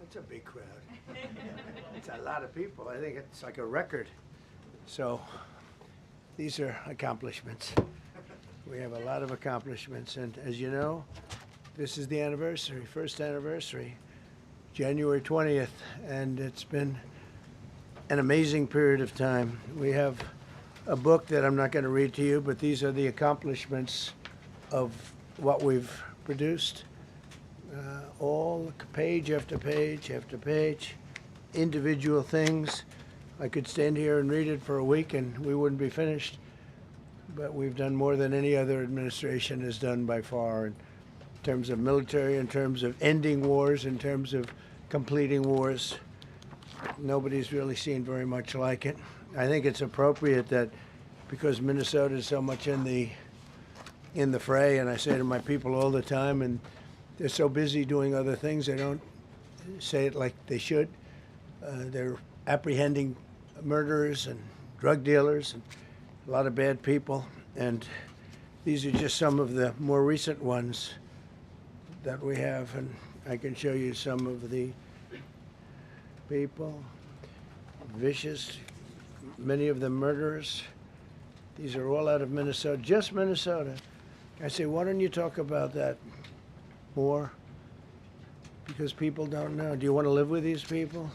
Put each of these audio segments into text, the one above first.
It's a big crowd. It's a lot of people. I think it's like a record. So these are accomplishments. We have a lot of accomplishments. And as you know, this is the anniversary, first anniversary, January 20th. And it's been an amazing period of time. We have a book that I'm not going to read to you, but these are the accomplishments of what we've produced. All page after page after page, individual things. I could stand here and read it for a week and we wouldn't be finished. But we've done more than any other administration has done by far in terms of military, in terms of ending wars, in terms of completing wars. Nobody's really seen very much like it. I think it's appropriate that because Minnesota is so much in the fray, and I say to my people all the time, and they're so busy doing other things, they don't say it like they should. They're apprehending murderers and drug dealers and a lot of bad people. And these are just some of the more recent ones that we have. And I can show you some of the people. Vicious, many of them murderers. These are all out of Minnesota, just Minnesota. I say, why don't you talk about that more? Because people don't know. Do you want to live with these people?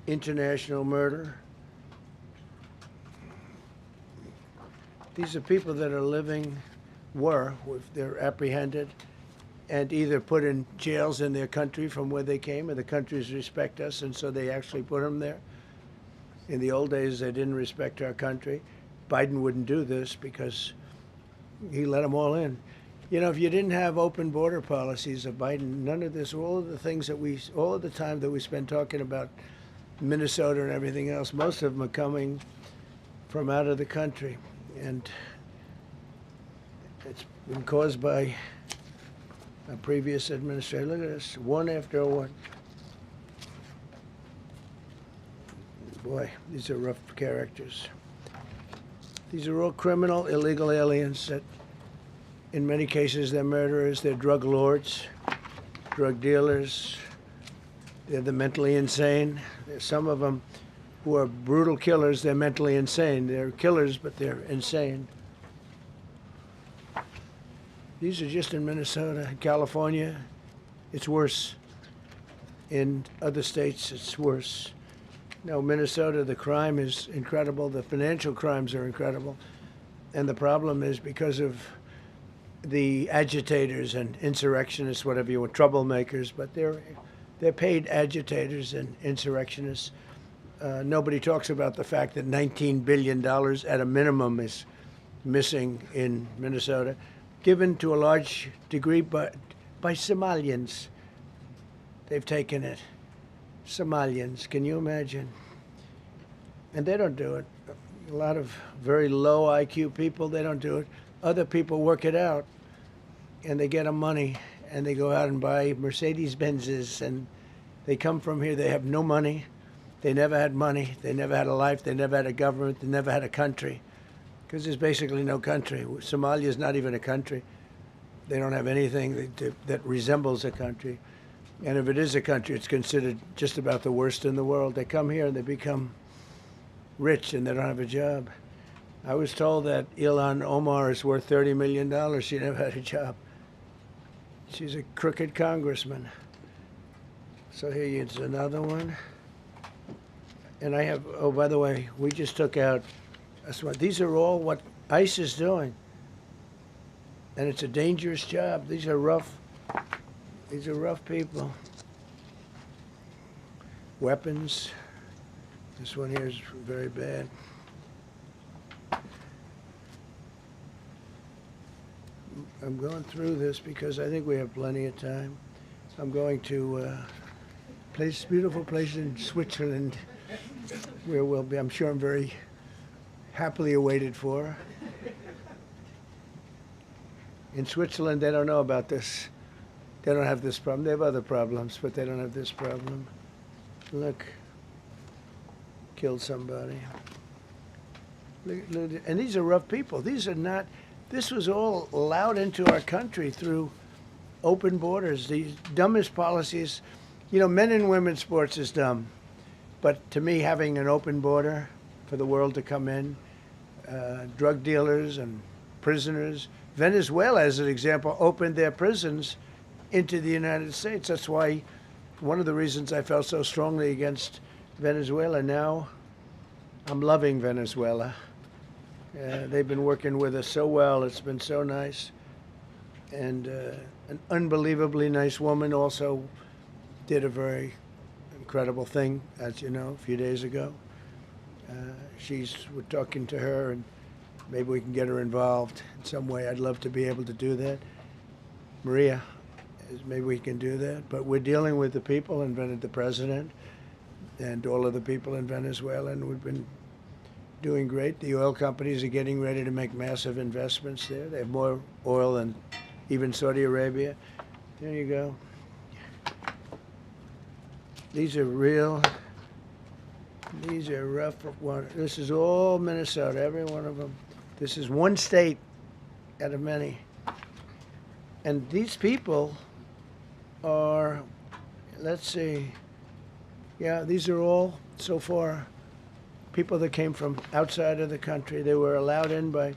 International murder. These are people that are living, if they're apprehended and either put in jails in their country from where they came, and the countries respect us, and so they actually put them there. In the old days, they didn't respect our country. Biden wouldn't do this because he let them all in. You know, if you didn't have open border policies of Biden, none of this, all of the things that all of the time that we spend talking about Minnesota and everything else, most of them are coming from out of the country. And it's been caused by a previous administration. Look at this, one after one. Boy, these are rough characters. These are all criminal, illegal aliens that, in many cases, they're murderers, they're drug lords, drug dealers. They're the mentally insane. There's some of them who are brutal killers, they're mentally insane. They're killers, but they're insane. These are just in Minnesota. California, it's worse. In other states, it's worse. Now, Minnesota, the crime is incredible. The financial crimes are incredible. And the problem is because of the agitators and insurrectionists, whatever you want, troublemakers, but they're paid agitators and insurrectionists. Nobody talks about the fact that $19 billion at a minimum is missing in Minnesota, given to a large degree by Somalians. They've taken it. Somalians, can you imagine? And they don't do it. A lot of very low IQ people, they don't do it. Other people work it out, and they get them money, and they go out and buy Mercedes-Benzes, and they come from here, they have no money. They never had money. They never had a life. They never had a government. They never had a country, because there's basically no country. Somalia is not even a country. They don't have anything that resembles a country. And if it is a country, it's considered just about the worst in the world. They come here and they become rich and they don't have a job. I was told that Ilhan Omar is worth $30 million. She never had a job. She's a crooked congressman. So here is another one. And I have, oh, by the way, we just took out, these are all what ICE is doing. And it's a dangerous job. These are rough people. Weapons. This one here is very bad. I'm going through this because I think we have plenty of time. I'm going to beautiful place in Switzerland where we'll be, I'm sure I'm very happily awaited for. In Switzerland, they don't know about this. They don't have this problem. They have other problems, but they don't have this problem. Look, killed somebody. And these are rough people. These are not, this was all allowed into our country through open borders, these dumbest policies. You know, men and women's sports is dumb. But to me, having an open border for the world to come in, drug dealers and prisoners. Venezuela, as an example, opened their prisons into the United States. That's why one of the reasons I felt so strongly against Venezuela. Now I'm loving Venezuela. They've been working with us so well. It's been so nice. And an unbelievably nice woman also did a very incredible thing, as you know, a few days ago. We're talking to her, and maybe we can get her involved in some way. I'd love to be able to do that. Maria, maybe we can do that. But we're dealing with the people and the president and all of the people in Venezuela, and we've been doing great. The oil companies are getting ready to make massive investments there. They have more oil than even Saudi Arabia. There you go. These are rough water. This is all Minnesota, every one of them. This is one state out of many. And these people are, let's see, yeah, these are all, so far, people that came from outside of the country. They were allowed in by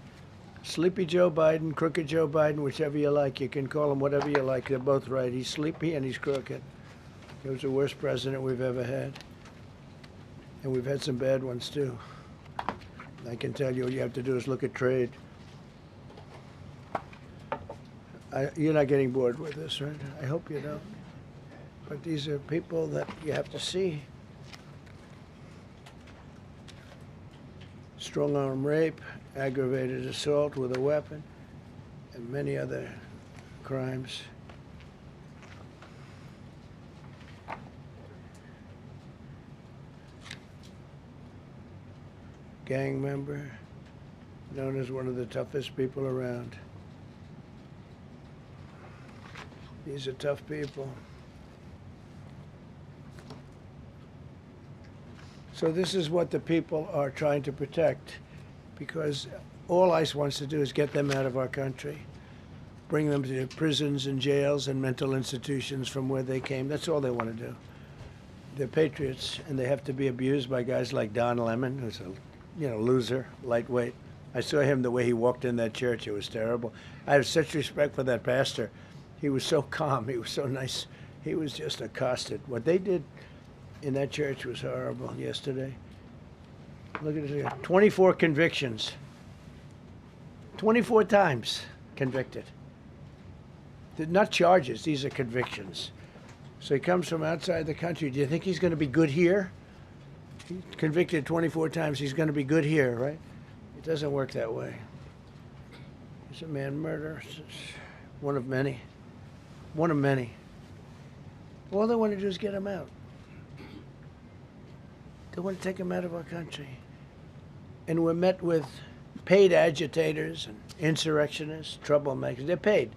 Sleepy Joe Biden, Crooked Joe Biden, whichever you like. You can call him whatever you like. They're both right. He's sleepy and he's crooked. He was the worst president we've ever had. And we've had some bad ones, too. I can tell you, all you have to do is look at trade. You're not getting bored with this, right? I hope you don't. But these are people that you have to see. Strong-arm rape, aggravated assault with a weapon, and many other crimes. Gang member, known as one of the toughest people around. These are tough people. So this is what the people are trying to protect, because all ICE wants to do is get them out of our country, bring them to prisons and jails and mental institutions from where they came. That's all they want to do. They're patriots, and they have to be abused by guys like Don Lemon, who's a loser, lightweight. I saw him the way he walked in that church. It was terrible. I have such respect for that pastor. He was so calm. He was so nice. He was just accosted. What they did in that church was horrible yesterday. Look at it here. 24 convictions. 24 times convicted. They're not charges. These are convictions. So he comes from outside the country. Do you think he's going to be good here? He's convicted 24 times. He's going to be good here, right? It doesn't work that way. He's a man murderer. One of many. One of many. All they want to do is get him out. They want to take him out of our country. And we're met with paid agitators and insurrectionists, troublemakers. They're paid.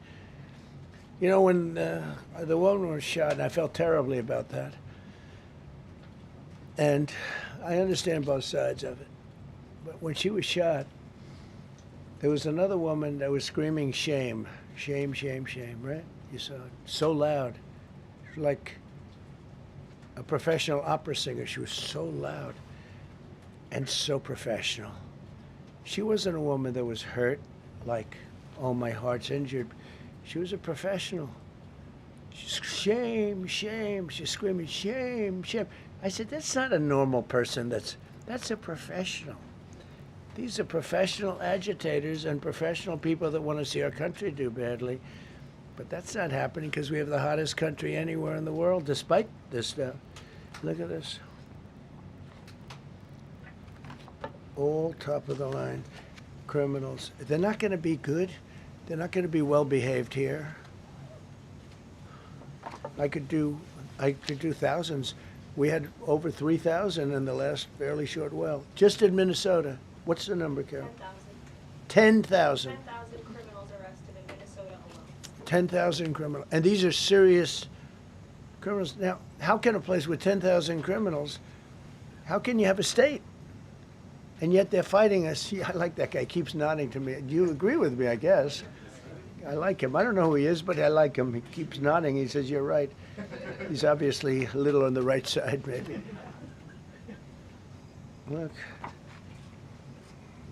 You know, when the woman was shot, and I felt terribly about that. And I understand both sides of it. But when she was shot, there was another woman that was screaming shame, shame, shame, shame, right? You saw it. So loud. She was like a professional opera singer. She was so loud and so professional. She wasn't a woman that was hurt, like, oh, my heart's injured. She was a professional. She's shame, shame. She's screaming shame, shame. I said, that's not a normal person. That's a professional. These are professional agitators and professional people that want to see our country do badly. But that's not happening because we have the hottest country anywhere in the world, despite this stuff. Look at this. All top of the line criminals. They're not going to be good. They're not going to be well behaved here. I could do thousands. We had over 3,000 in the last fairly short while. Just in Minnesota. What's the number, Carol? 10,000. 10,000. 10,000 criminals arrested in Minnesota alone. 10,000 criminals. And these are serious criminals. Now, how can a place with 10,000 criminals, how can you have a state? And yet they're fighting us. Yeah, I like that guy. He keeps nodding to me. You agree with me, I guess. I like him. I don't know who he is, but I like him. He keeps nodding. He says, "You're right." He's obviously a little on the right side, maybe. Look,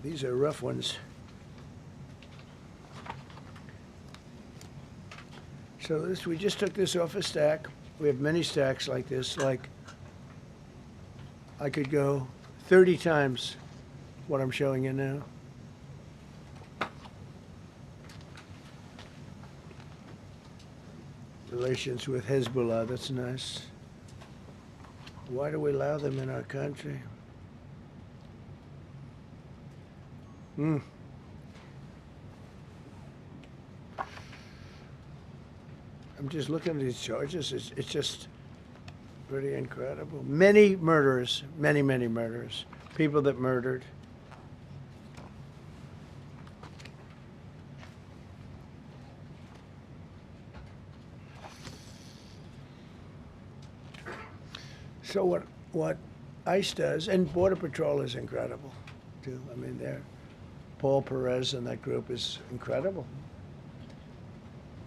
these are rough ones. So this, we just took this off a stack. We have many stacks like this. Like, I could go 30 times what I'm showing you now. Relations with Hezbollah, that's nice. Why do we allow them in our country? I'm just looking at these charges. It's just pretty incredible. Many murderers, many murderers. People that murdered. So what ICE does, and Border Patrol is incredible, too. I mean, Paul Perez and that group is incredible.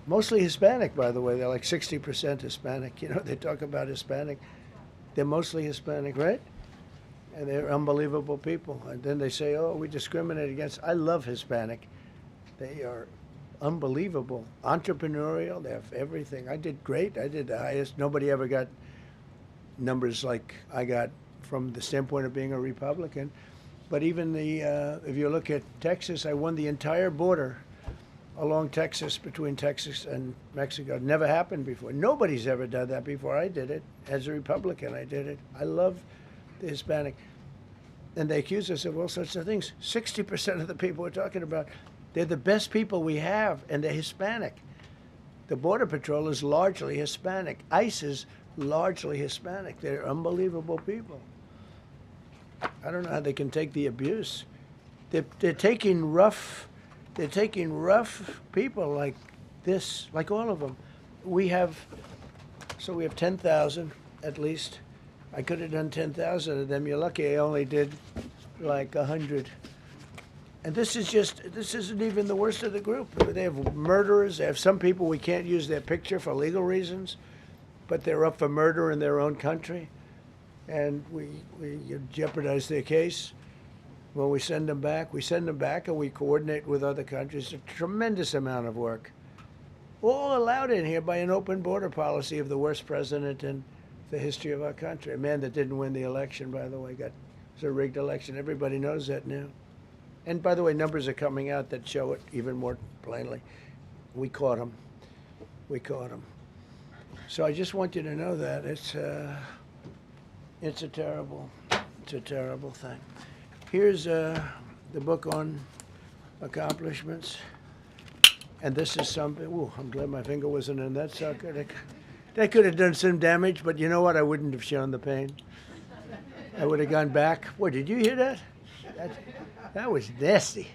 Mostly Hispanic, by the way. They're like 60% Hispanic. You know, they talk about Hispanic. They're mostly Hispanic, right? And they're unbelievable people. And then they say, oh, we discriminate against. I love Hispanic. They are unbelievable. Entrepreneurial. They have everything. I did great. I did the highest. Nobody ever got numbers like I got from the standpoint of being a Republican. But even if you look at Texas, I won the entire border along Texas, between Texas and Mexico. It never happened before. Nobody's ever done that before. I did it. As a Republican, I did it. I love the Hispanic. And they accuse us of all sorts of things. 60% of the people we're talking about, they're the best people we have, and they're Hispanic. The Border Patrol is largely Hispanic. ICE is largely Hispanic. They're unbelievable people. I don't know how they can take the abuse. They're taking rough people like this, like all of them. We have 10,000 at least. I could have done 10,000 of them. You're lucky I only did like 100. And this isn't even the worst of the group. They have murderers. They have some people we can't use their picture for legal reasons, but they're up for murder in their own country. And we jeopardize their case. When we send them back and we coordinate with other countries. A tremendous amount of work. All allowed in here by an open border policy of the worst president in the history of our country. A man that didn't win the election, by the way. It was a rigged election. Everybody knows that now. And by the way, numbers are coming out that show it even more plainly. We caught him. So I just want you to know that it's a terrible thing. Here's the book on accomplishments. And this is something, ooh, I'm glad my finger wasn't in that sucker. That could have done some damage, but you know what? I wouldn't have shown the pain. I would have gone back. What, did you hear that? That was nasty.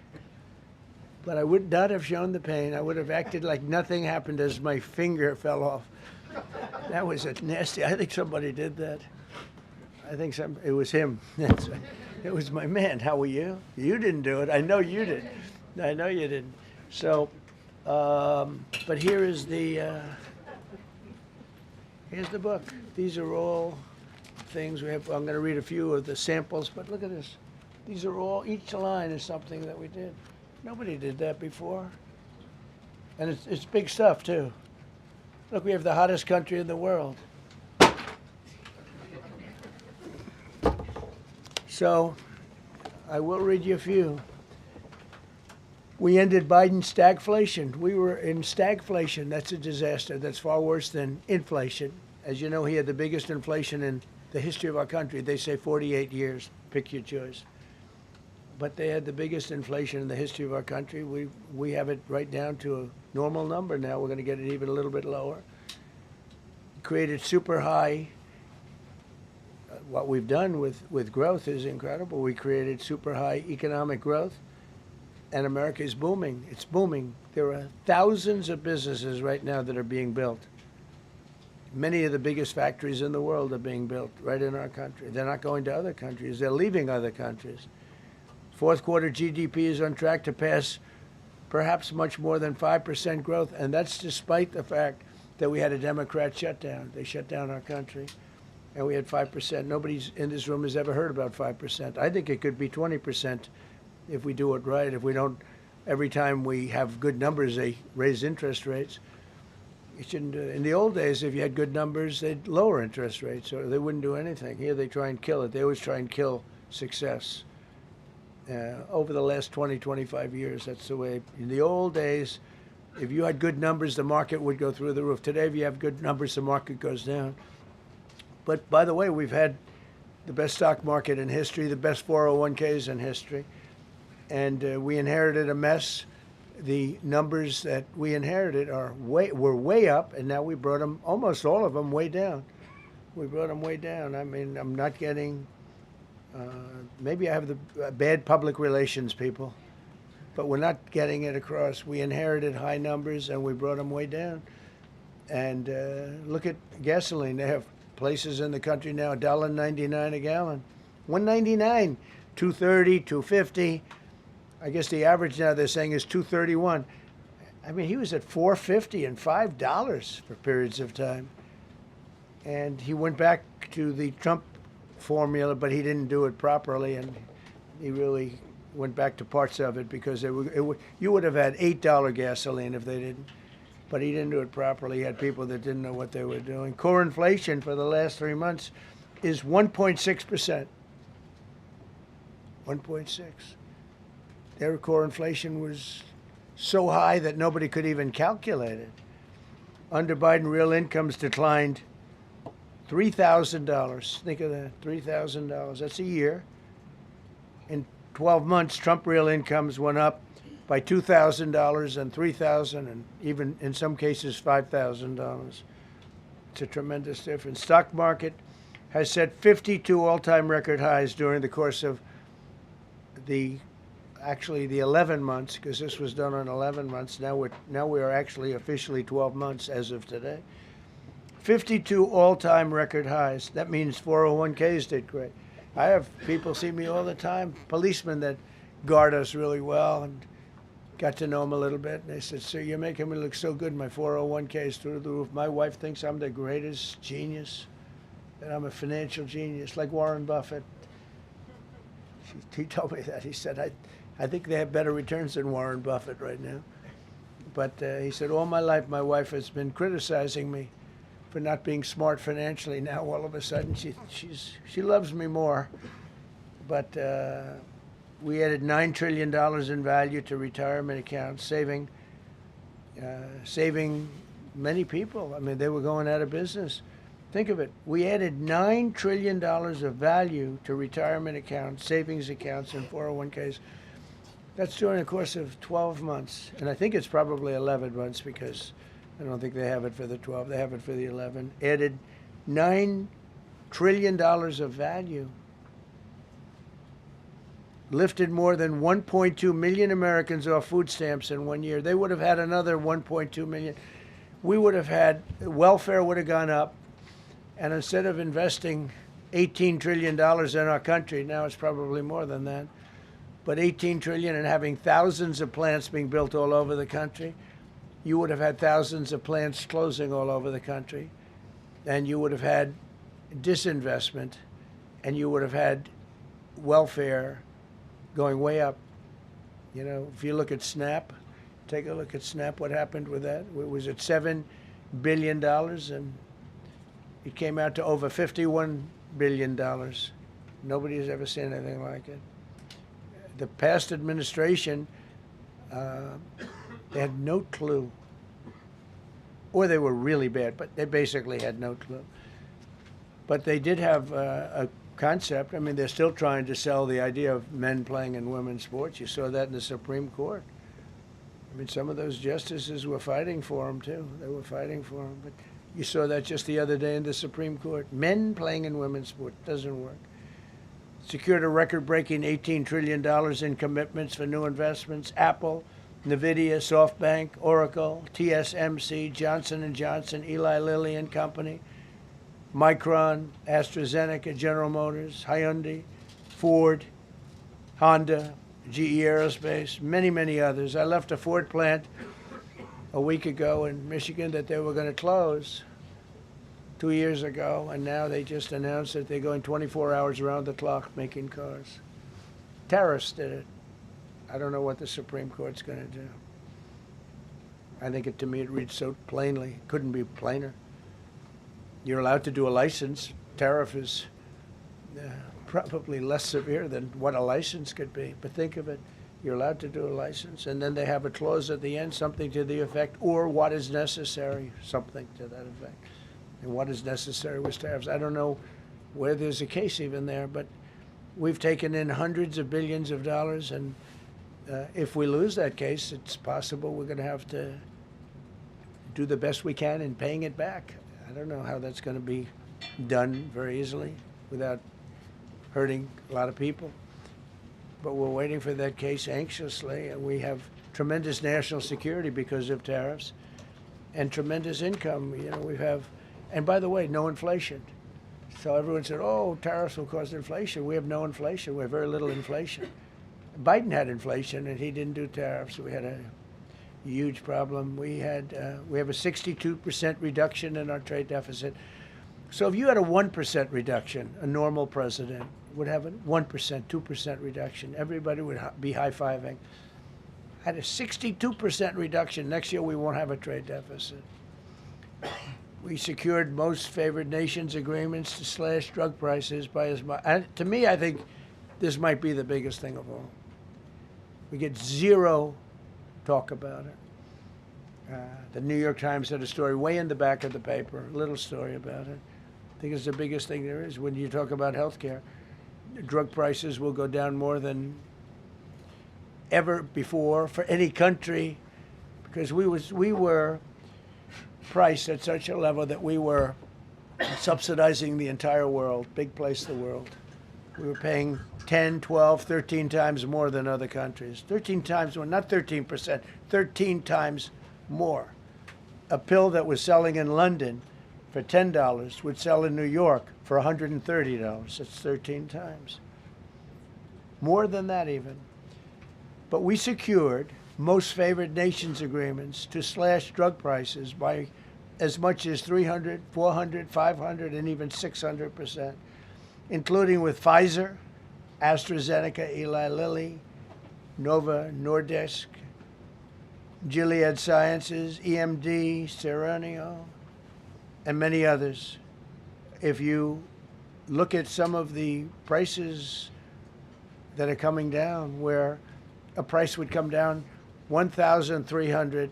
But I would not have shown the pain. I would have acted like nothing happened as my finger fell off. That was a nasty, I think somebody did that. It was him. It was my man. How were you? You didn't do it. I know you did. I know you didn't. So, but here's the book. These are all things we have. I'm going to read a few of the samples, but look at this. These are all, each line is something that we did. Nobody did that before. And it's big stuff, too. Look, we have the hottest country in the world. So, I will read you a few. We ended Biden's stagflation. We were in stagflation. That's a disaster. That's far worse than inflation. As you know, he had the biggest inflation in the history of our country. They say 48 years. Pick your choice. But they had the biggest inflation in the history of our country. We have it right down to a normal number now. We're going to get it even a little bit lower. Created super high. What we've done with growth is incredible. We created super high economic growth, and America is booming. It's booming. There are thousands of businesses right now that are being built. Many of the biggest factories in the world are being built right in our country. They're not going to other countries. They're leaving other countries. Fourth quarter GDP is on track to pass perhaps much more than 5% growth, and that's despite the fact that we had a Democrat shutdown. They shut down our country, and we had 5%. Nobody's in this room has ever heard about 5%. I think it could be 20% if we do it right. If we don't, every time we have good numbers, they raise interest rates. You shouldn't do it. In the old days, if you had good numbers, they'd lower interest rates, or they wouldn't do anything. Here, they try and kill it. They always try and kill success. Over the last 20, 25 years, that's the way. In the old days, if you had good numbers, the market would go through the roof. Today, if you have good numbers, the market goes down. But by the way, we've had the best stock market in history, the best 401ks in history, and we inherited a mess. The numbers that we inherited were way up, and now we brought them, almost all of them, way down. We brought them way down. I mean, I'm not getting. Maybe I have the bad public relations people, but we're not getting it across. We inherited high numbers and we brought them way down. And look at gasoline. They have places in the country now $1.99 a gallon, $1.99, $2.30, $2.50. I guess the average now they're saying is $2.31. I mean, he was at $4.50 and $5 for periods of time, and he went back to the Trump formula, but he didn't do it properly, and he really went back to parts of it because you would have had $8 gasoline if they didn't, but he didn't do it properly. He had people that didn't know what they were doing. Core inflation for the last 3 months is 1.6%. 1.6. Their core inflation was so high that nobody could even calculate it. Under Biden, real incomes declined $3,000. Think of that, $3,000. That's a year. In 12 months, Trump real incomes went up by $2,000 and $3,000 and even in some cases $5,000. It's a tremendous difference. Stock market has set 52 all-time record highs during the course of the 11 months, because this was done on 11 months. Now we are actually officially 12 months as of today. 52 all-time record highs. That means 401ks did great. I have people see me all the time, policemen that guard us really well, and got to know them a little bit. And they said, "Sir, you're making me look so good. My 401ks through the roof. My wife thinks I'm the greatest genius, that I'm a financial genius, like Warren Buffett." He told me that. He said, I think they have better returns than Warren Buffett right now. But he said, all my life my wife has been criticizing me for not being smart financially. Now all of a sudden she loves me more. But we added $9 trillion in value to retirement accounts, saving many people. I mean, they were going out of business. Think of it. We added $9 trillion of value to retirement accounts, savings accounts, and 401ks. That's during the course of 12 months. And I think it's probably 11 months because I don't think they have it for the 12. They have it for the 11. Added $9 trillion of value. Lifted more than 1.2 million Americans off food stamps in 1 year. They would have had another 1.2 million. We would have had, welfare would have gone up. And instead of investing $18 trillion in our country, now it's probably more than that, but $18 trillion and having thousands of plants being built all over the country, you would have had thousands of plants closing all over the country, and you would have had disinvestment, and you would have had welfare going way up. You know, if you look at SNAP, take a look at SNAP, what happened with that? It was at $7 billion, and it came out to over $51 billion. Nobody has ever seen anything like it. The past administration, they had no clue. Or they were really bad, but they basically had no clue. But they did have a concept. I mean, they're still trying to sell the idea of men playing in women's sports. You saw that in the Supreme Court. I mean, some of those justices were fighting for them, too. They were fighting for them. But you saw that just the other day in the Supreme Court. Men playing in women's sports doesn't work. Secured a record-breaking $18 trillion in commitments for new investments. Apple, NVIDIA, SoftBank, Oracle, TSMC, Johnson & Johnson, Eli Lilly and Company, Micron, AstraZeneca, General Motors, Hyundai, Ford, Honda, GE Aerospace, many, many others. I left a Ford plant a week ago in Michigan that they were going to close 2 years ago, and now they just announced that they're going 24 hours around the clock making cars. Tariffs did it. I don't know what the Supreme Court's going to do. I think to me it reads so plainly. Couldn't be plainer. You're allowed to do a license. Tariff is probably less severe than what a license could be. But think of it. You're allowed to do a license, and then they have a clause at the end, something to the effect, or what is necessary, something to that effect. And what is necessary with tariffs. I don't know where there's a case even there, but we've taken in hundreds of billions of dollars, and if we lose that case, it's possible we're going to have to do the best we can in paying it back. I don't know how that's going to be done very easily without hurting a lot of people. But we're waiting for that case anxiously, and we have tremendous national security because of tariffs and tremendous income. You know, we have, and by the way, no inflation. So everyone said, oh, tariffs will cause inflation. We have no inflation. We have very little inflation. Biden had inflation, and he didn't do tariffs. We had a huge problem. We have a 62% reduction in our trade deficit. So if you had a 1% reduction, a normal president would have a 1%, 2% reduction. Everybody would be high-fiving. At a 62% reduction, next year we won't have a trade deficit. We secured most favored nations agreements to slash drug prices by as much. To me, I think this might be the biggest thing of all. We get zero talk about it. The New York Times had a story way in the back of the paper, a little story about it. I think it's the biggest thing there is when you talk about health care. Drug prices will go down more than ever before for any country because we were priced at such a level that we were subsidizing the entire world, big place in the world. We were paying 10, 12, 13 times more than other countries. 13 times more, not 13%, 13 times more. A pill that was selling in London for $10 would sell in New York for $130. That's 13 times. More than that even. But we secured most favored nations agreements to slash drug prices by as much as 300, 400, 500, and even 600%, including with Pfizer, AstraZeneca, Eli Lilly, Nova Nordisk, Gilead Sciences, EMD, Serenio, and many others. If you look at some of the prices that are coming down, where a price would come down $1,300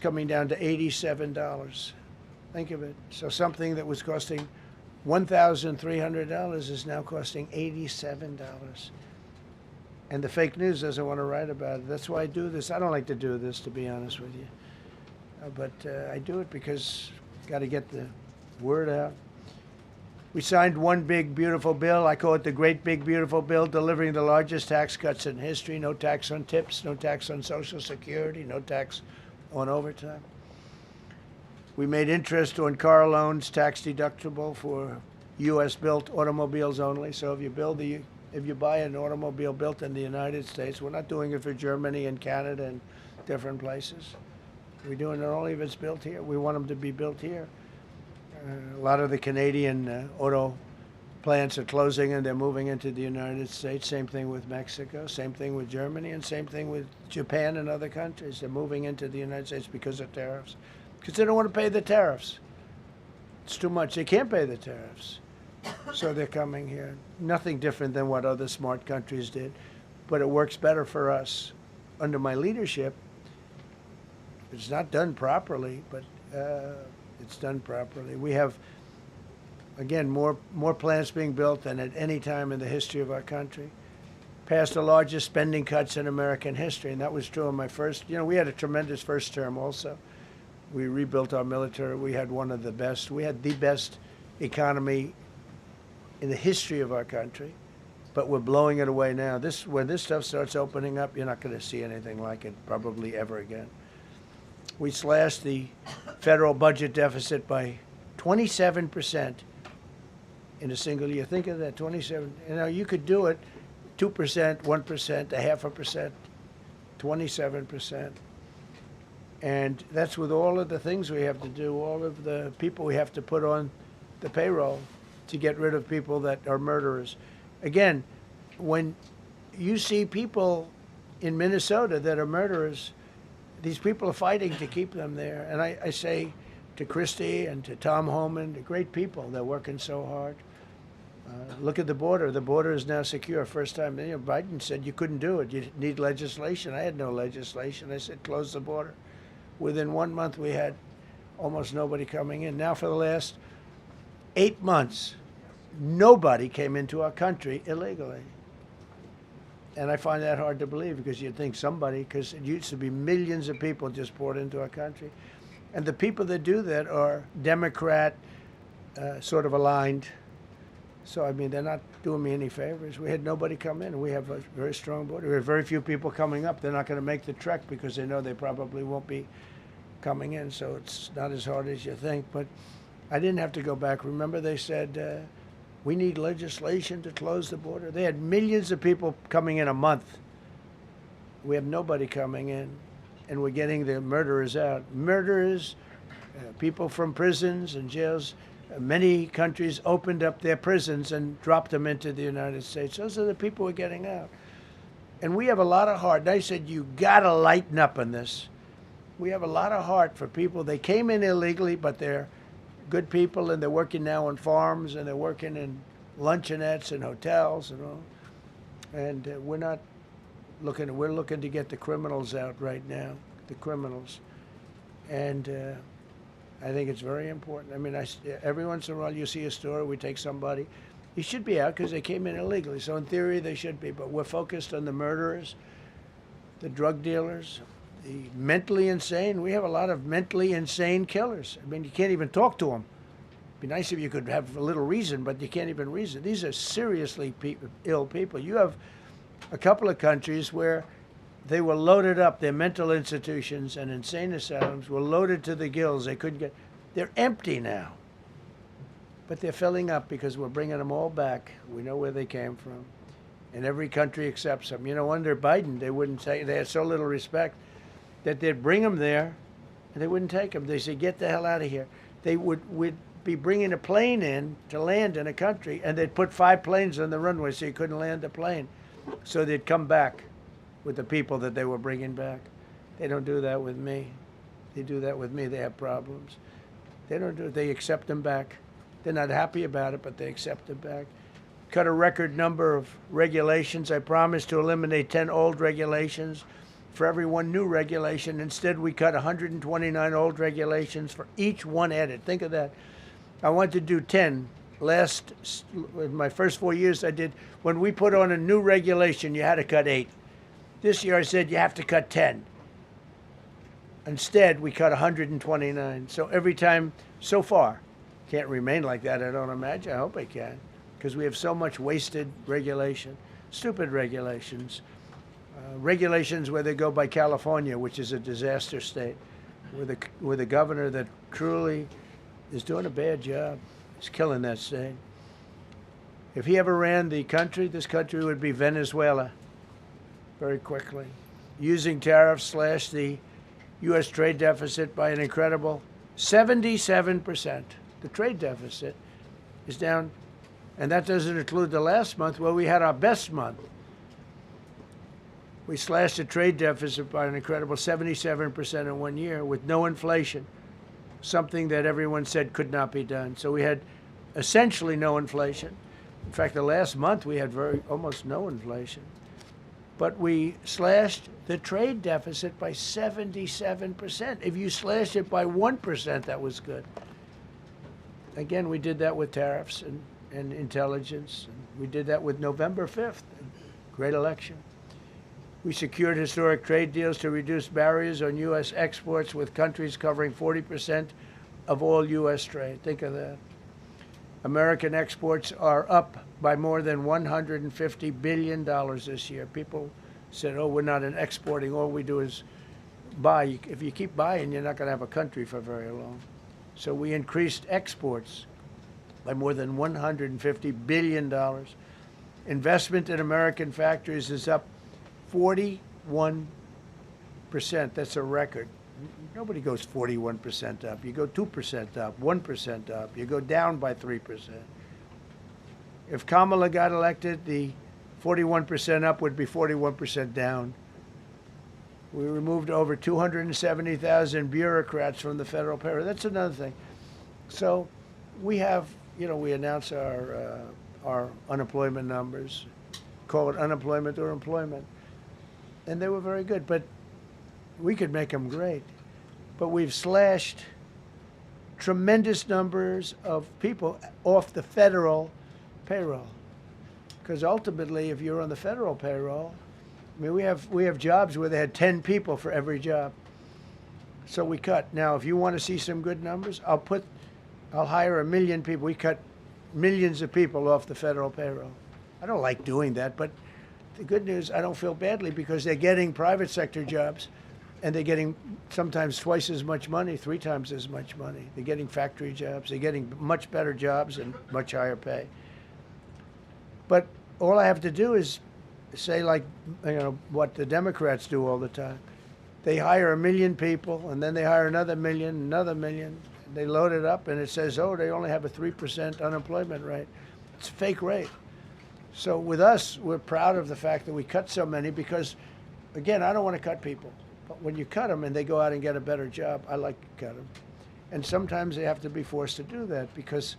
coming down to $87. Think of it. So something that was costing $1,300 is now costing $87. And the fake news doesn't want to write about it. That's why I do this. I don't like to do this, to be honest with you. But I do it because got to get the word out. We signed one big, beautiful bill. I call it the Great Big Beautiful Bill, delivering the largest tax cuts in history. No tax on tips, no tax on Social Security, no tax on overtime. We made interest on car loans tax deductible for U.S.-built automobiles only. So if you buy an automobile built in the United States, we're not doing it for Germany and Canada and different places. We're doing it only if it's built here. We want them to be built here. A lot of the Canadian auto plants are closing and they're moving into the United States. Same thing with Mexico, same thing with Germany, and same thing with Japan and other countries. They're moving into the United States because of tariffs. Because they don't want to pay the tariffs. It's too much. They can't pay the tariffs. So they're coming here. Nothing different than what other smart countries did. But it works better for us. Under my leadership, it's not done properly, but it's done properly. We have, again, more plants being built than at any time in the history of our country. Passed the largest spending cuts in American history, and that was true in my first. We had a tremendous first term also. We rebuilt our military. We had one of the best. We had the best economy in the history of our country, but we're blowing it away now. When this stuff starts opening up, you're not going to see anything like it probably ever again. We slashed the federal budget deficit by 27% in a single year. Think of that, 27. You could do it 2%, 1%, 0.5%, 27%. And that's with all of the things we have to do, all of the people we have to put on the payroll to get rid of people that are murderers. Again, when you see people in Minnesota that are murderers, these people are fighting to keep them there. And I say to Christie and to Tom Homan, the great people, they're working so hard. Look at the border. The border is now secure. First time, Biden said you couldn't do it. You need legislation. I had no legislation. I said close the border. Within 1 month, we had almost nobody coming in. Now for the last 8 months, nobody came into our country illegally. And I find that hard to believe because you'd think somebody, because it used to be millions of people just poured into our country. And the people that do that are Democrat sort of aligned. So, I mean, they're not doing me any favors. We had nobody come in. We have a very strong border. We have very few people coming up. They're not going to make the trek because they know they probably won't be coming in. So it's not as hard as you think. But I didn't have to go back. Remember, they said, we need legislation to close the border. They had millions of people coming in a month. We have nobody coming in, and we're getting the murderers out. Murderers, people from prisons and jails. Many countries opened up their prisons and dropped them into the United States. Those are the people we're getting out. And we have a lot of heart. They said, you got to lighten up on this. We have a lot of heart for people. They came in illegally, but they're good people, and they're working now on farms, and they're working in luncheonettes and hotels and all. And we're looking to get the criminals out right now, the criminals. And I think it's very important. I mean, every once in a while you see a story, we take somebody. He should be out because they came in illegally. So in theory, they should be. But we're focused on the murderers, the drug dealers, the mentally insane. We have a lot of mentally insane killers. I mean, you can't even talk to them. It'd be nice if you could have a little reason, but you can't even reason. These are seriously ill people. You have a couple of countries where they were loaded up. Their mental institutions and insane asylums were loaded to the gills. They couldn't get. They're empty now. But they're filling up because we're bringing them all back. We know where they came from. And every country accepts them. You know, under Biden, they wouldn't take. They had so little respect that they'd bring them there, and they wouldn't take them. They said, get the hell out of here. They would be bringing a plane in to land in a country, and they'd put 5 planes on the runway so you couldn't land the plane. So they'd come back with the people that they were bringing back. They don't do that with me. They do that with me, they have problems. They don't do it. They accept them back. They're not happy about it, but they accept them back. Cut a record number of regulations. I promised to eliminate 10 old regulations for every one new regulation. Instead, we cut 129 old regulations for each one added. Think of that. I wanted to do 10. In my first 4 years, I did. When we put on a new regulation, you had to cut 8. This year, I said you have to cut 10. Instead, we cut 129. So every time, so far, can't remain like that, I don't imagine. I hope I can, because we have so much wasted regulation, stupid regulations. Regulations where they go by California, which is a disaster state, with a governor that truly is doing a bad job. He's killing that state. If he ever ran the country, this country would be Venezuela very quickly. Using tariffs slashed the U.S. trade deficit by an incredible 77%. The trade deficit is down, and that doesn't include the last month where we had our best month. We slashed the trade deficit by an incredible 77% in 1 year with no inflation, something that everyone said could not be done. So we had essentially no inflation. In fact, the last month we had almost no inflation. But we slashed the trade deficit by 77%. If you slashed it by 1%, that was good. Again, we did that with tariffs and intelligence. We did that with November 5th, great election. We secured historic trade deals to reduce barriers on U.S. exports with countries covering 40% of all U.S. trade. Think of that. American exports are up by more than $150 billion this year. People said, oh, we're not exporting. All we do is buy. If you keep buying, you're not going to have a country for very long. So we increased exports by more than $150 billion. Investment in American factories is up 41%. That's a record. Nobody goes 41% up. You go 2% up, 1% up. You go down by 3%. If Kamala got elected, the 41% up would be 41% down. We removed over 270,000 bureaucrats from the federal payroll. That's another thing. So we have, we announce our unemployment numbers, call it unemployment or employment, and they were very good. But we could make them great. But we've slashed tremendous numbers of people off the federal payroll. Because ultimately, if you're on the federal payroll, I mean, we have jobs where they had 10 people for every job. So we cut. Now, if you want to see some good numbers, I'll hire 1 million people. We cut millions of people off the federal payroll. I don't like doing that, but the good news, I don't feel badly because they're getting private sector jobs and they're getting sometimes twice as much money, 3 times as much money. They're getting factory jobs. They're getting much better jobs and much higher pay. But all I have to do is say, like, what the Democrats do all the time. They hire 1 million people, and then they hire another million. They load it up, and it says, oh, they only have a 3% unemployment rate. It's a fake rate. So with us, we're proud of the fact that we cut so many because, again, I don't want to cut people. But when you cut them and they go out and get a better job, I like to cut them. And sometimes they have to be forced to do that because,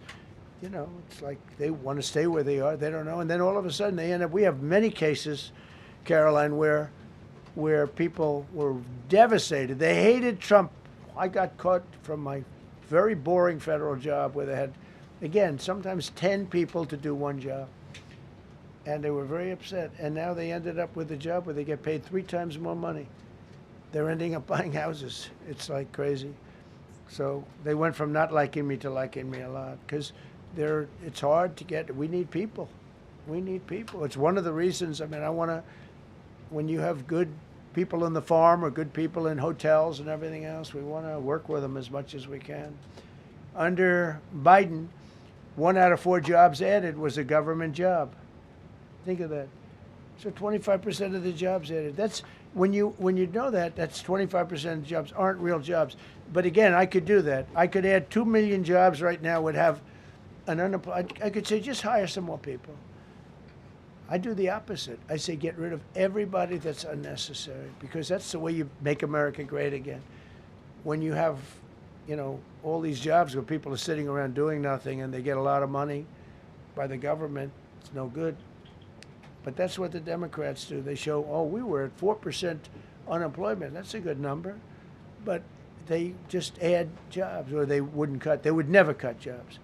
it's like they want to stay where they are. They don't know. And then all of a sudden they end up, we have many cases, Karoline, where people were devastated. They hated Trump. I got caught from my very boring federal job where they had, again, sometimes 10 people to do one job. And they were very upset. And now they ended up with a job where they get paid 3 times more money. They're ending up buying houses. It's like crazy. So they went from not liking me to liking me a lot because it's hard to get. We need people. We need people. It's one of the reasons. I mean, when you have good people on the farm or good people in hotels and everything else, we want to work with them as much as we can. Under Biden, 1 out of 4 jobs added was a government job. Think of that. So 25% of the jobs added. That's when you know that, that's 25% of the jobs aren't real jobs. But again, I could do that. I could add 2 million jobs right now, would have an unemployed. I could say just hire some more people. I do the opposite. I say get rid of everybody that's unnecessary because that's the way you make America great again. When you have, all these jobs where people are sitting around doing nothing and they get a lot of money by the government, it's no good. But that's what the Democrats do. They show, oh, we were at 4% unemployment. That's a good number. But they just add jobs, or they would never cut jobs.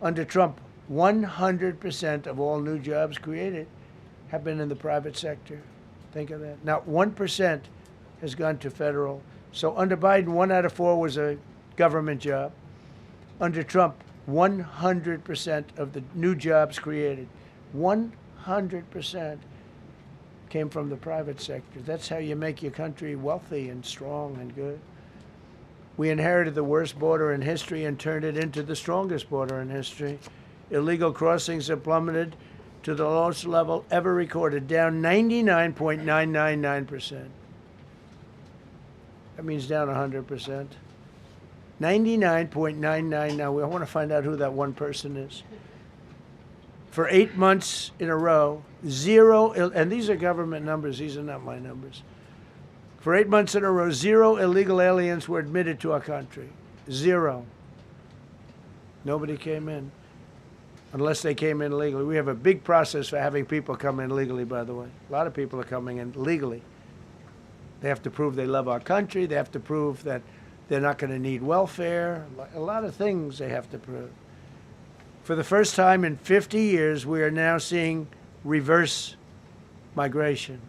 Under Trump, 100% of all new jobs created have been in the private sector. Think of that. Not 1% has gone to federal. So under Biden, 1 out of 4 was a government job. Under Trump, 100% of the new jobs created, 100% came from the private sector. That's how you make your country wealthy and strong and good. We inherited the worst border in history and turned it into the strongest border in history. Illegal crossings have plummeted to the lowest level ever recorded, down 99.999%. That means down 100%. 99.99. Now, I want to find out who that one person is. For 8 months in a row, 0, and these are government numbers, these are not my numbers. For 8 months in a row, 0 illegal aliens were admitted to our country. 0. Nobody came in, unless they came in legally. We have a big process for having people come in legally, by the way. A lot of people are coming in legally. They have to prove they love our country. They have to prove that they're not going to need welfare. A lot of things they have to prove. For the first time in 50 years, we are now seeing reverse migration,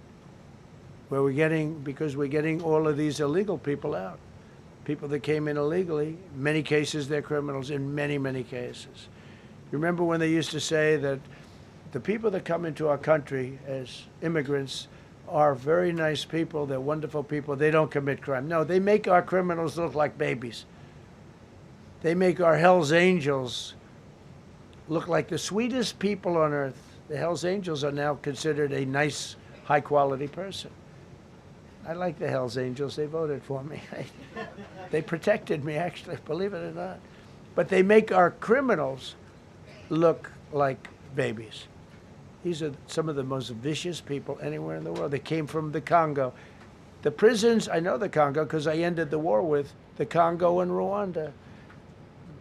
where because we're getting all of these illegal people out. People that came in illegally, in many cases they're criminals, in many, many cases. Remember when they used to say that the people that come into our country as immigrants are very nice people, they're wonderful people, they don't commit crime. No, they make our criminals look like babies. They make our Hell's Angels look like the sweetest people on earth. The Hells Angels are now considered a nice, high-quality person. I like the Hells Angels. They voted for me. They protected me, actually, believe it or not. But they make our criminals look like babies. These are some of the most vicious people anywhere in the world. They came from the Congo. The prisons, I know the Congo because I ended the war with the Congo and Rwanda.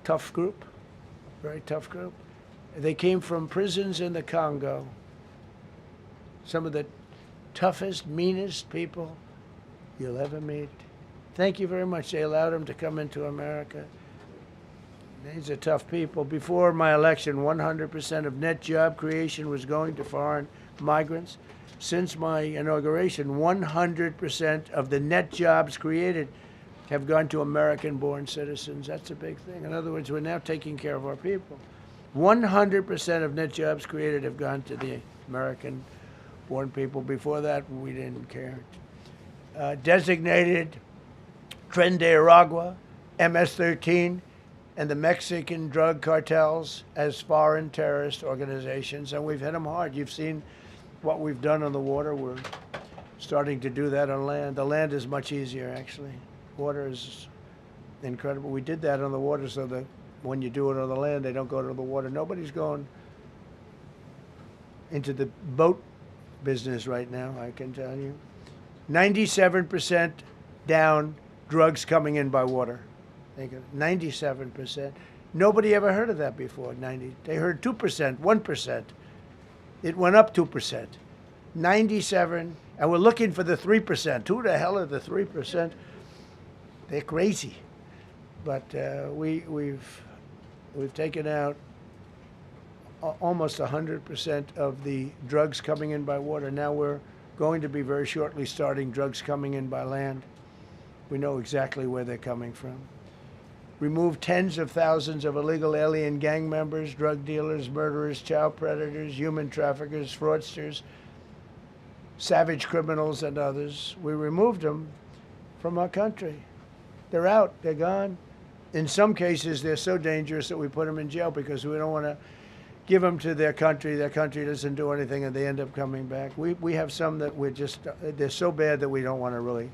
Tough group, very tough group. They came from prisons in the Congo. Some of the toughest, meanest people you'll ever meet. Thank you very much. They allowed them to come into America. These are tough people. Before my election, 100% of net job creation was going to foreign migrants. Since my inauguration, 100% of the net jobs created have gone to American-born citizens. That's a big thing. In other words, we're now taking care of our people. 100% of net jobs created have gone to the American-born people. Before that, we didn't care. Designated Tren de Aragua, MS-13, and the Mexican drug cartels as foreign terrorist organizations, and we've hit them hard. You've seen what we've done on the water. We're starting to do that on land. The land is much easier, actually. Water is incredible. We did that on the water so that when you do it on the land, they don't go to the water. Nobody's going into the boat business right now, I can tell you. 97% down drugs coming in by water. 97%. Nobody ever heard of that before. They heard 2%, 1%. It went up 2%. 97, and we're looking for the 3%. Who the hell are the 3%? They're crazy. But we've taken out almost 100% of the drugs coming in by water. Now we're going to be very shortly starting drugs coming in by land. We know exactly where they're coming from. Remove tens of thousands of illegal alien gang members, drug dealers, murderers, child predators, human traffickers, fraudsters, savage criminals, and others. We removed them from our country. They're out. They're gone. In some cases, they're so dangerous that we put them in jail because we don't want to give them to their country. Their country doesn't do anything, and they end up coming back. We have some that they're so bad that we don't want to really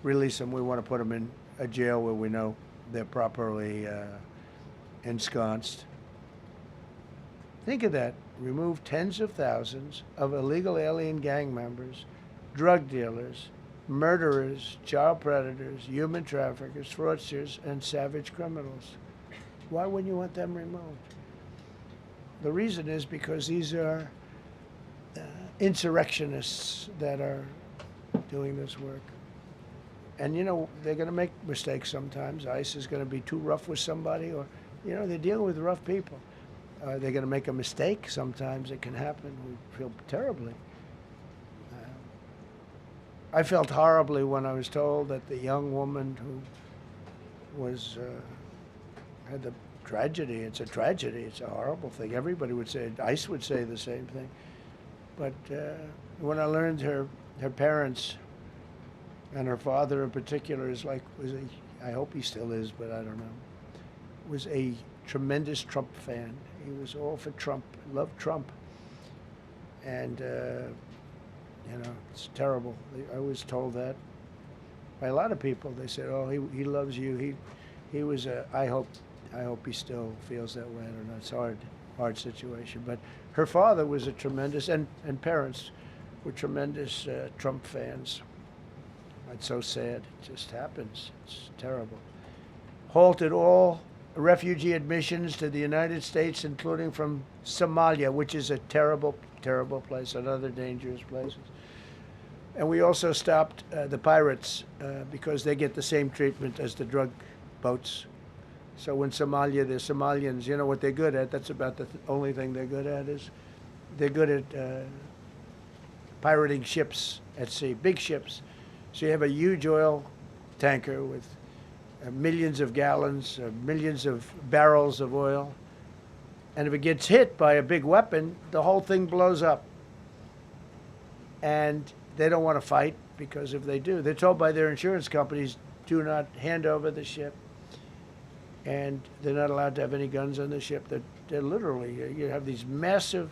release them. We want to put them in a jail where we know they're properly ensconced. Think of that. Remove tens of thousands of illegal alien gang members, drug dealers, murderers, child predators, human traffickers, fraudsters, and savage criminals. Why wouldn't you want them removed? The reason is because these are insurrectionists that are doing this work. And, you know, they're going to make mistakes sometimes. ICE is going to be too rough with somebody, or, you know, they're dealing with rough people. They're going to make a mistake sometimes. It can happen. We feel terribly. I felt horribly when I was told that the young woman who was had the tragedy. It's a tragedy. It's a horrible thing. Everybody would say, ICE would say the same thing. But when I learned her parents, and her father in particular I hope he still is, but I don't know, was a tremendous Trump fan. He was all for Trump, loved Trump. And, you know, it's terrible. I was told that by a lot of people. They said, oh, he loves you. He was I hope he still feels that way. I don't know. It's a hard situation. But her father was a tremendous, and parents were tremendous Trump fans. It's so sad. It just happens. It's terrible. Halted all refugee admissions to the United States, including from Somalia, which is a terrible, terrible place, another dangerous place. And we also stopped the pirates because they get the same treatment as the drug boats. So in Somalia, the Somalians, you know what they're good at? That's about the only thing they're good at is they're good at pirating ships at sea, big ships. So you have a huge oil tanker with millions of gallons, millions of barrels of oil. And if it gets hit by a big weapon, the whole thing blows up. And they don't want to fight because if they do, they're told by their insurance companies, do not hand over the ship. And they're not allowed to have any guns on the ship. They're literally, you have these massive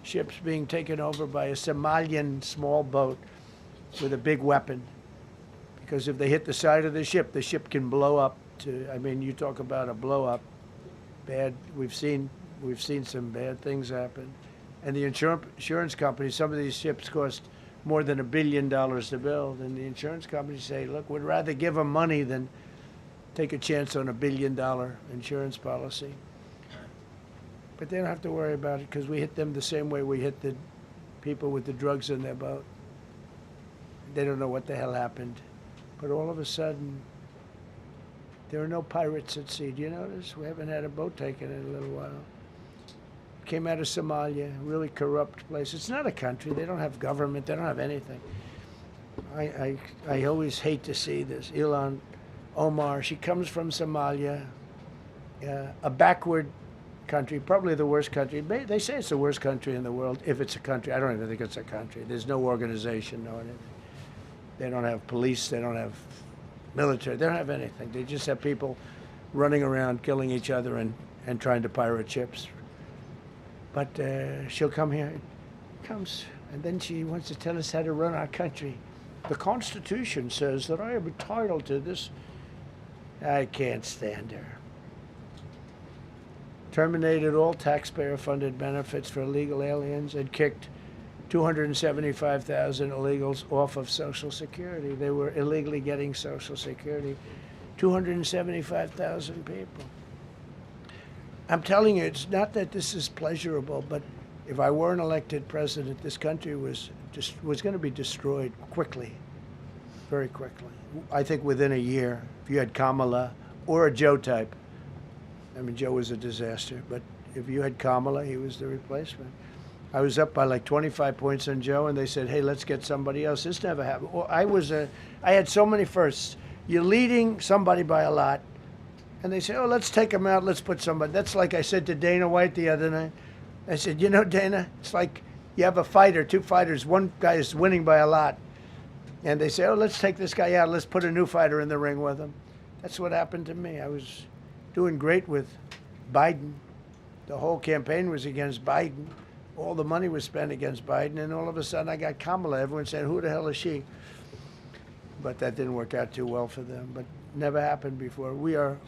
ships being taken over by a Somalian small boat with a big weapon. Because if they hit the side of the ship can blow up. I mean, you talk about a blow up. Bad. We've seen some bad things happen. And the insurance companies, some of these ships cost more than $1 billion to build, and the insurance companies say, look, we'd rather give them money than take a chance on $1 billion insurance policy. But they don't have to worry about it because we hit them the same way we hit the people with the drugs in their boat. They don't know what the hell happened. But all of a sudden, there are no pirates at sea. Do you notice? We haven't had a boat taken in a little while. Came out of Somalia, really corrupt place. It's not a country. They don't have government. They don't have anything. I always hate to see this. Ilhan Omar, she comes from Somalia, a backward country, probably the worst country. They say it's the worst country in the world, if it's a country. I don't even think it's a country. There's no organization, no anything. They don't have police. They don't have military. They don't have anything. They just have people running around killing each other and trying to pirate ships. But she'll come here, comes, and then she wants to tell us how to run our country. The Constitution says that I am entitled to this. I can't stand her. Terminated all taxpayer-funded benefits for illegal aliens and kicked 275,000 illegals off of Social Security. They were illegally getting Social Security. 275,000 people. I'm telling you, it's not that this is pleasurable, but if I were an elected president, this country was going to be destroyed quickly, very quickly. I think within a year, if you had Kamala or a Joe type. I mean, Joe was a disaster, but if you had Kamala, he was the replacement. I was up by like 25 points on Joe, and they said, hey, let's get somebody else. This never happened. Well, I had so many firsts. You're leading somebody by a lot, and they say, oh, let's take him out, let's put somebody. That's like I said to Dana White the other night. I said, you know, Dana, it's like you have a fighter, two fighters, one guy is winning by a lot. And they say, oh, let's take this guy out, let's put a new fighter in the ring with him. That's what happened to me. I was doing great with Biden. The whole campaign was against Biden. All the money was spent against Biden, and all of a sudden I got Kamala. Everyone said, who the hell is she? But that didn't work out too well for them, but never happened before. We are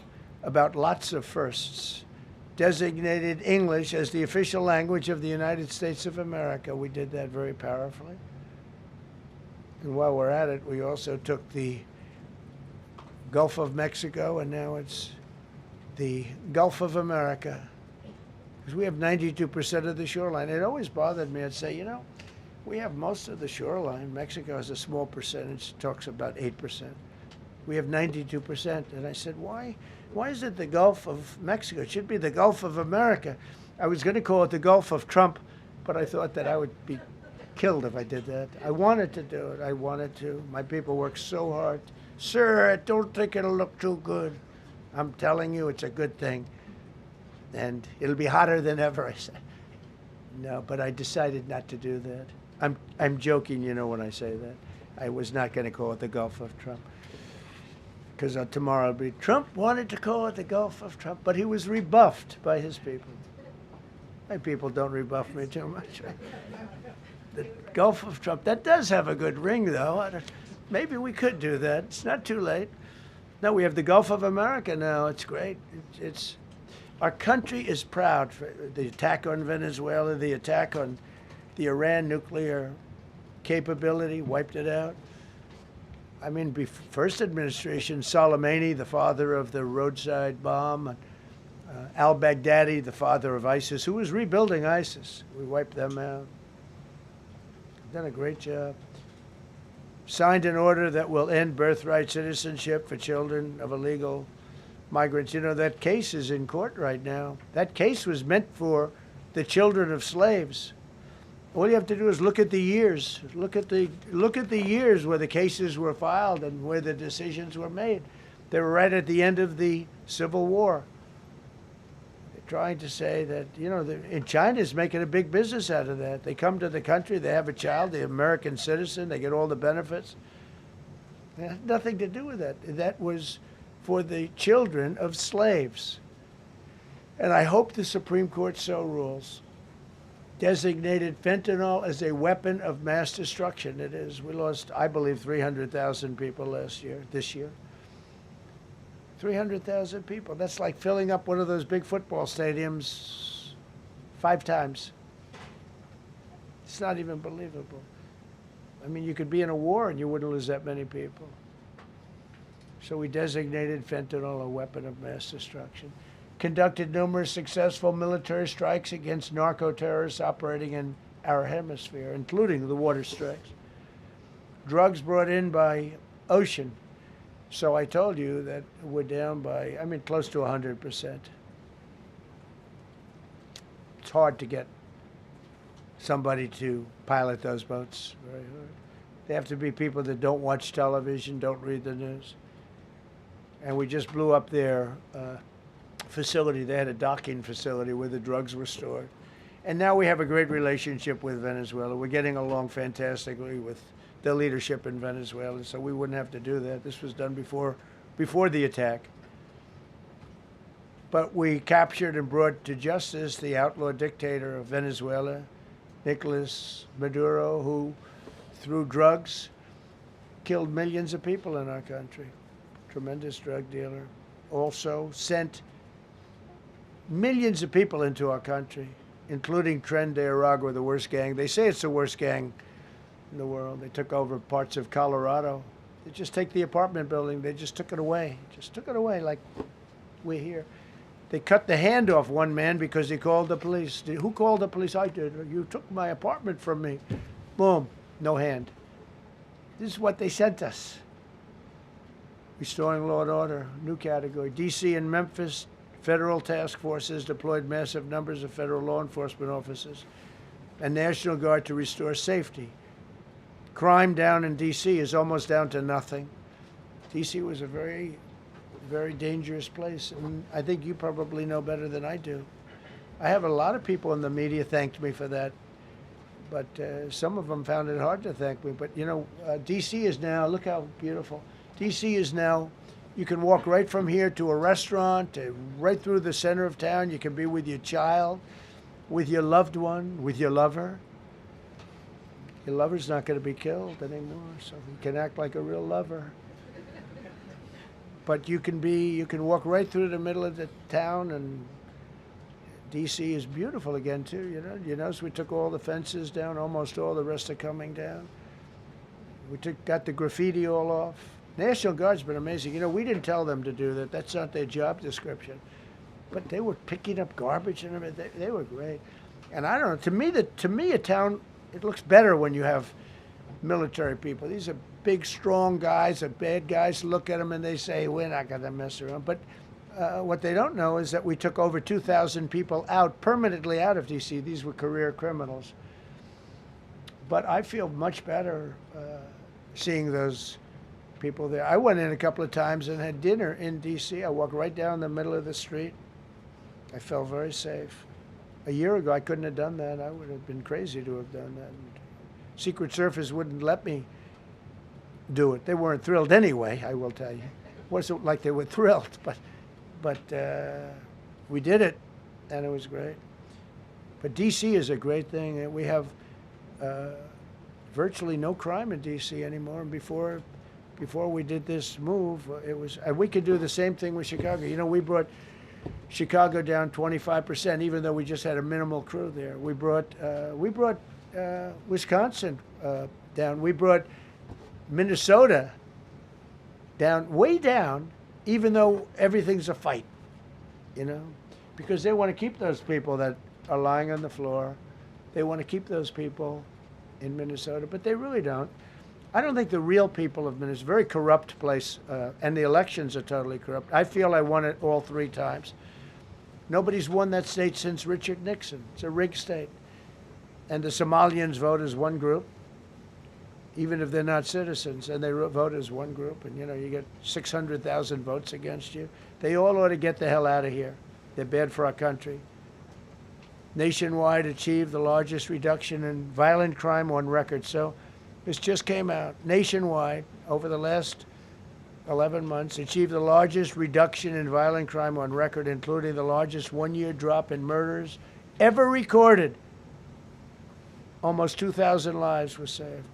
about lots of firsts. Designated English as the official language of the United States of America. We did that very powerfully. And while we're at it, we also took the Gulf of Mexico, and now it's the Gulf of America. Because we have 92% of the shoreline. It always bothered me. I'd say, you know, we have most of the shoreline. Mexico has a small percentage, talks about 8%. We have 92%. And I said, why is it the Gulf of Mexico? It should be the Gulf of America. I was going to call it the Gulf of Trump, but I thought that I would be killed if I did that. I wanted to do it. I wanted to. My people work so hard. Sir, I don't think it'll look too good. I'm telling you, it's a good thing. And it'll be hotter than ever, I said. No, but I decided not to do that. I'm joking, you know, when I say that. I was not going to call it the Gulf of Trump. Because tomorrow it'll be, Trump wanted to call it the Gulf of Trump, but he was rebuffed by his people. My people don't rebuff me too much. The Gulf of Trump, that does have a good ring, though. Maybe we could do that. It's not too late. No, we have the Gulf of America now. It's great. Our country is proud for the attack on Venezuela, the attack on the Iran nuclear capability, wiped it out. I mean, first administration, Soleimani, the father of the roadside bomb, al-Baghdadi, the father of ISIS, who was rebuilding ISIS. We wiped them out. Done a great job. Signed an order that will end birthright citizenship for children of illegal migrants. You know, that case is in court right now. That case was meant for the children of slaves. All you have to do is look at the years. Look at the years where the cases were filed and where the decisions were made. They were right at the end of the Civil War. They're trying to say that, you know, in China's making a big business out of that. They come to the country, they have a child, the American citizen, they get all the benefits. It had nothing to do with that. That was for the children of slaves. And I hope the Supreme Court so rules. designated fentanyl as a weapon of mass destruction. It is. We lost, I believe, 300,000 people this year. 300,000 people. That's like filling up one of those big football stadiums 5 times. It's not even believable. I mean, you could be in a war and you wouldn't lose that many people. So we designated fentanyl a weapon of mass destruction. Conducted numerous successful military strikes against narco-terrorists operating in our hemisphere, including the water strikes. Drugs brought in by ocean. So I told you that we're down by, I mean, close to 100%. It's hard to get somebody to pilot those boats. Very hard. They have to be people that don't watch television, don't read the news. And we just blew up their facility. They had a docking facility where the drugs were stored. And now we have a great relationship with Venezuela. We're getting along fantastically with the leadership in Venezuela, so we wouldn't have to do that. This was done before the attack. But we captured and brought to justice the outlaw dictator of Venezuela, Nicolas Maduro, who, through drugs, killed millions of people in our country. Tremendous drug dealer. Also sent millions of people into our country, including Tren de Aragua, the worst gang. They say it's the worst gang in the world. They took over parts of Colorado. They just take the apartment building. They just took it away. Just took it away like we're here. They cut the hand off one man because he called the police. Who called the police? I did. You took my apartment from me. Boom. No hand. This is what they sent us. Restoring law and order, new category. D.C. and Memphis, federal task forces deployed massive numbers of federal law enforcement officers and National Guard to restore safety. Crime down in D.C. is almost down to nothing. D.C. was a very, very dangerous place, and I think you probably know better than I do. I have a lot of people in the media thanked me for that, but some of them found it hard to thank me. But, you know, D.C. is now, look how beautiful. D.C. is now, you can walk right from here to a restaurant, right through the center of town. You can be with your child, with your loved one, with your lover. Your lover's not going to be killed anymore, so you can act like a real lover. But you can walk right through the middle of the town, and D.C. is beautiful again, too, you know. You notice we took all the fences down, almost all, the rest are coming down. We got the graffiti all off. National Guard's been amazing. You know, we didn't tell them to do that. That's not their job description. But they were picking up garbage and everything. They were great. And I don't know, to me, a town, it looks better when you have military people. These are big, strong guys, the bad guys look at them and they say, we're not going to mess around. But what they don't know is that we took over 2,000 people out, permanently out of D.C. These were career criminals. But I feel much better seeing those people there. I went in a couple of times and had dinner in D.C. I walked right down the middle of the street. I felt very safe. A year ago, I couldn't have done that. I would have been crazy to have done that. Secret Service wouldn't let me do it. They weren't thrilled anyway, I will tell you. It wasn't like they were thrilled, but we did it, and it was great. But D.C. is a great thing. We have virtually no crime in D.C. anymore. And before we did this move, it was, and we could do the same thing with Chicago. You know, we brought Chicago down 25%, even though we just had a minimal crew there. We brought Wisconsin down. We brought Minnesota down, way down, even though everything's a fight, you know, because they want to keep those people that are lying on the floor. They want to keep those people in Minnesota, but they really don't. I don't think the real people of Minnesota, it's a very corrupt place, and the elections are totally corrupt. I feel I won it all 3 times. Nobody's won that state since Richard Nixon. It's a rigged state. And the Somalians vote as one group, even if they're not citizens, and they vote as one group, and, you know, you get 600,000 votes against you. They all ought to get the hell out of here. They're bad for our country. Nationwide achieved the largest reduction in violent crime on record. So this just came out. Nationwide, over the last 11 months, achieved the largest reduction in violent crime on record, including the largest one-year drop in murders ever recorded Almost 2,000 lives were saved.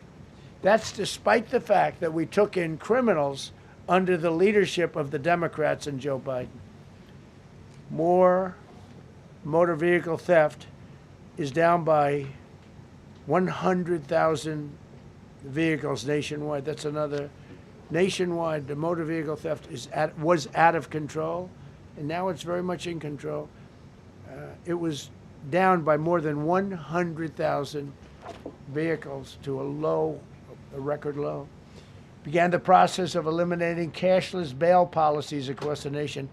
That's despite the fact that we took in criminals under the leadership of the Democrats and Joe Biden. More motor vehicle theft is down by 100,000 vehicles nationwide. That's another nationwide. The motor vehicle theft was out of control, and now it's very much in control. It was down by more than 100,000 vehicles to a record low. Began the process of eliminating cashless bail policies across the nation.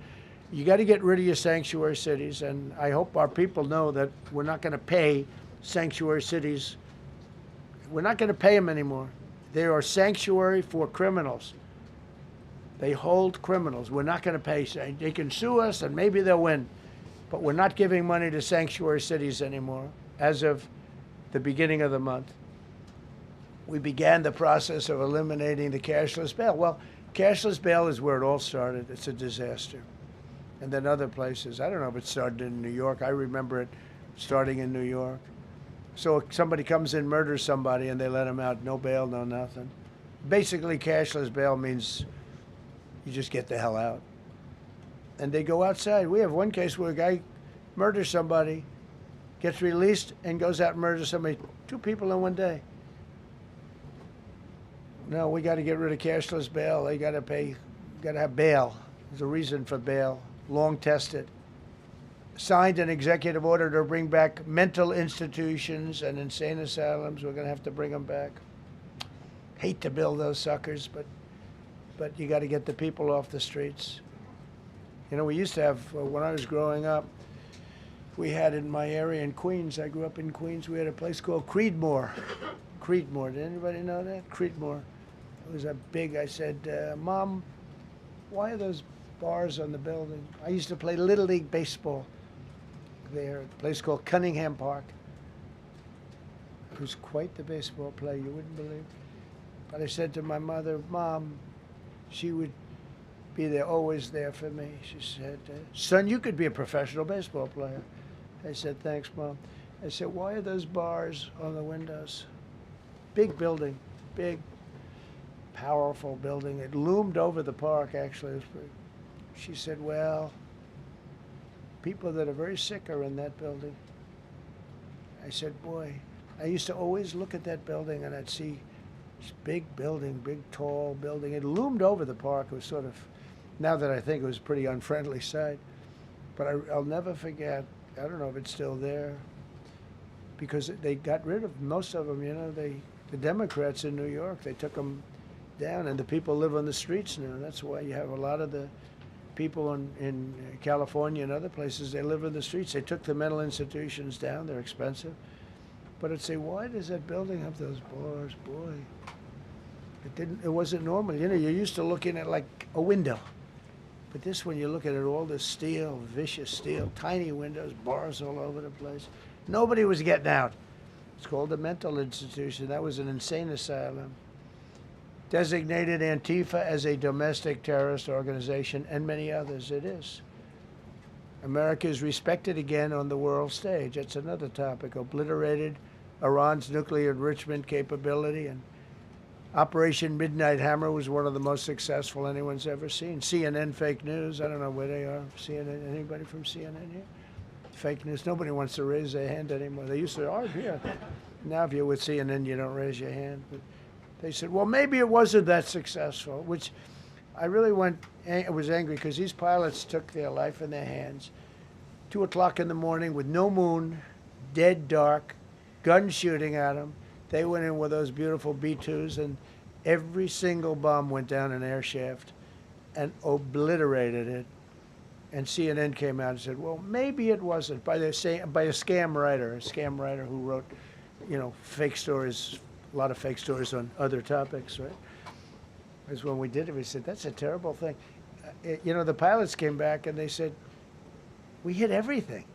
You got to get rid of your sanctuary cities, and I hope our people know that we're not going to pay sanctuary cities. We're not going to pay them anymore. They are sanctuary for criminals. They hold criminals. We're not going to pay. They can sue us, and maybe they'll win. But we're not giving money to sanctuary cities anymore as of the beginning of the month. We began the process of eliminating the cashless bail. Well, cashless bail is where it all started. It's a disaster. And then other places. I don't know if it started in New York. I remember it starting in New York. So if somebody comes in, murders somebody, and they let them out, no bail, no nothing. Basically, cashless bail means you just get the hell out. And they go outside. We have one case where a guy murders somebody, gets released, and goes out and murders somebody. 2 people in one day. No, we got to get rid of cashless bail. They got to pay, got to have bail. There's a reason for bail. Long tested. Signed an executive order to bring back mental institutions and insane asylums. We're going to have to bring them back. Hate to build those suckers, but you got to get the people off the streets. You know, we used to have, when I was growing up, we had in my area in Queens, I grew up in Queens, we had a place called Creedmoor. Creedmoor, did anybody know that? Creedmoor. It was a big, I said, Mom, why are those bars on the building? I used to play Little League baseball there at a place called Cunningham Park. I was quite the baseball player, you wouldn't believe. But I said to my mother, Mom, she would be there, always there for me. She said, son, you could be a professional baseball player. I said, thanks, Mom. I said, why are those bars on the windows? Big building, big, powerful building. It loomed over the park, actually. She said, well, people that are very sick are in that building. I said, boy, I used to always look at that building and I'd see this big building, big, tall building. It loomed over the park. It was sort of, now that I think it was a pretty unfriendly sight. But I'll never forget, I don't know if it's still there, because they got rid of most of them, you know. The Democrats in New York, they took them down, and the people live on the streets now. That's why you have a lot of the people in California and other places, they live in the streets. They took the mental institutions down. They're expensive. But I'd say, why does that building have those bars? Boy, it wasn't normal. You know, you're used to looking at like a window. But this one, you look at it, all this steel, vicious steel, tiny windows, bars all over the place. Nobody was getting out. It's called a mental institution. That was an insane asylum. Designated Antifa as a domestic terrorist organization, and many others. It is. America is respected again on the world stage. That's another topic. Obliterated Iran's nuclear enrichment capability, and Operation Midnight Hammer was one of the most successful anyone's ever seen. CNN fake news. I don't know where they are. CNN. Anybody from CNN here? Fake news. Nobody wants to raise their hand anymore. They used to argue here. Now, if you're with CNN, you don't raise your hand. But they said, well, maybe it wasn't that successful, which I really was angry because these pilots took their life in their hands. 2 o'clock in the morning with no moon, dead dark, guns shooting at them. They went in with those beautiful B-2s, and every single bomb went down an air shaft and obliterated it. And CNN came out and said, well, maybe it wasn't, by a scam writer who wrote, you know, fake stories, a lot of fake stories on other topics, right? Because when we did it, we said, that's a terrible thing. You know, the pilots came back and they said, we hit everything.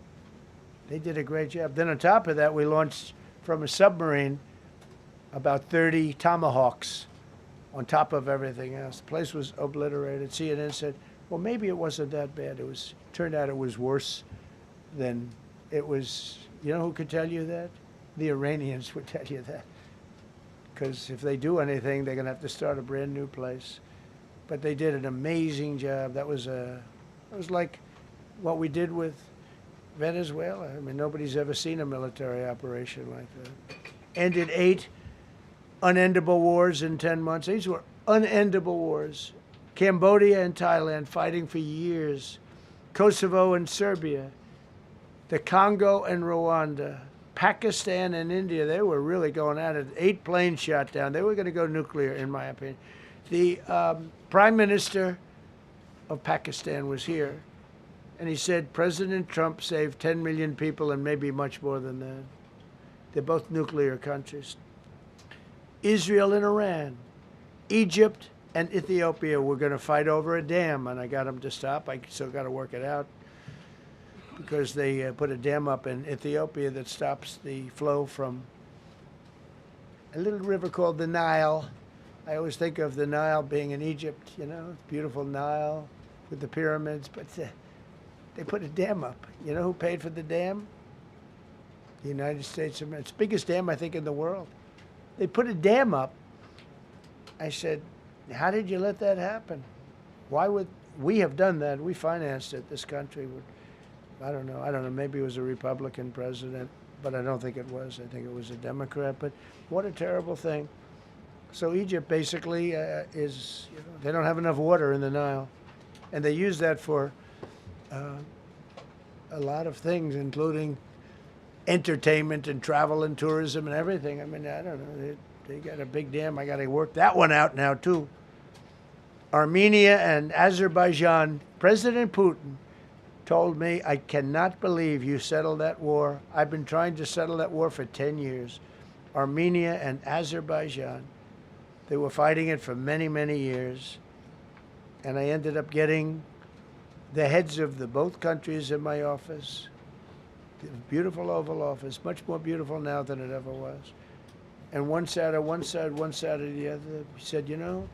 They did a great job. Then on top of that, we launched from a submarine about 30 Tomahawks on top of everything else. The place was obliterated. CNN said, well, maybe it wasn't that bad. Turned out it was worse than it was. You know who could tell you that? The Iranians would tell you that. Because if they do anything, they're going to have to start a brand new place. But they did an amazing job. That was like what we did with Venezuela. I mean, nobody's ever seen a military operation like that. Ended 8 unendable wars in 10 months. These were unendable wars. Cambodia and Thailand fighting for years. Kosovo and Serbia. The Congo and Rwanda. Pakistan and India, they were really going at it. 8 planes shot down. They were going to go nuclear, in my opinion. The Prime Minister of Pakistan was here, and he said President Trump saved 10 million people and maybe much more than that. They're both nuclear countries. Israel and Iran. Egypt and Ethiopia were going to fight over a dam, and I got them to stop. I still got to work it out, because they put a dam up in Ethiopia that stops the flow from a little river called the Nile. I always think of the Nile being in Egypt, you know, beautiful Nile with the pyramids, but they put a dam up. You know who paid for the dam? The United States of America. It's the biggest dam, I think, in the world. They put a dam up. I said, how did you let that happen? Why would we have done that? We financed it, this country. I don't know. Maybe it was a Republican president, but I don't think it was. I think it was a Democrat. But what a terrible thing. So Egypt basically is, you know, they don't have enough water in the Nile. And they use that for a lot of things, including entertainment and travel and tourism and everything. I mean, I don't know. They got a big dam. I got to work that one out now, too. Armenia and Azerbaijan, President Putin told me, I cannot believe you settled that war. I've been trying to settle that war for 10 years. Armenia and Azerbaijan. They were fighting it for many, many years. And I ended up getting the heads of both countries in my office. Beautiful Oval Office, much more beautiful now than it ever was. And one sat on one side, one sat on the other. He said, you know,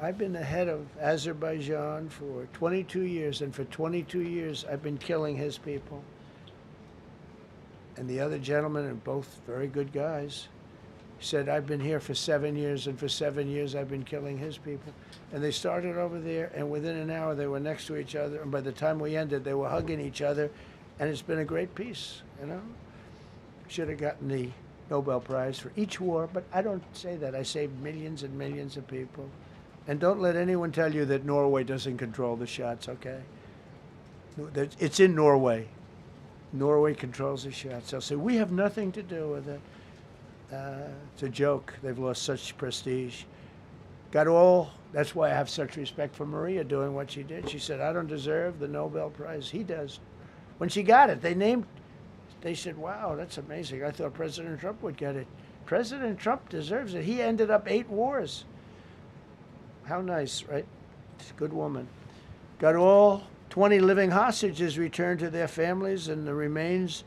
I've been the head of Azerbaijan for 22 years, and for 22 years I've been killing his people. And the other gentleman, and both very good guys, said, I've been here for 7 years, and for 7 years I've been killing his people. And they started over there, and within an hour they were next to each other, and by the time we ended, they were hugging each other, and it's been a great peace, you know? Should have gotten the Nobel Prize for each war, but I don't say that. I saved millions and millions of people. And don't let anyone tell you that Norway doesn't control the shots, okay? It's in Norway. Norway controls the shots. They'll say, we have nothing to do with it. It's a joke. They've lost such prestige. That's why I have such respect for Maria doing what she did. She said, I don't deserve the Nobel Prize. He does. When she got it, they said, wow, that's amazing. I thought President Trump would get it. President Trump deserves it. He ended up 8 wars. How nice, right? She's a good woman. Got all 20 living hostages returned to their families, and the remains,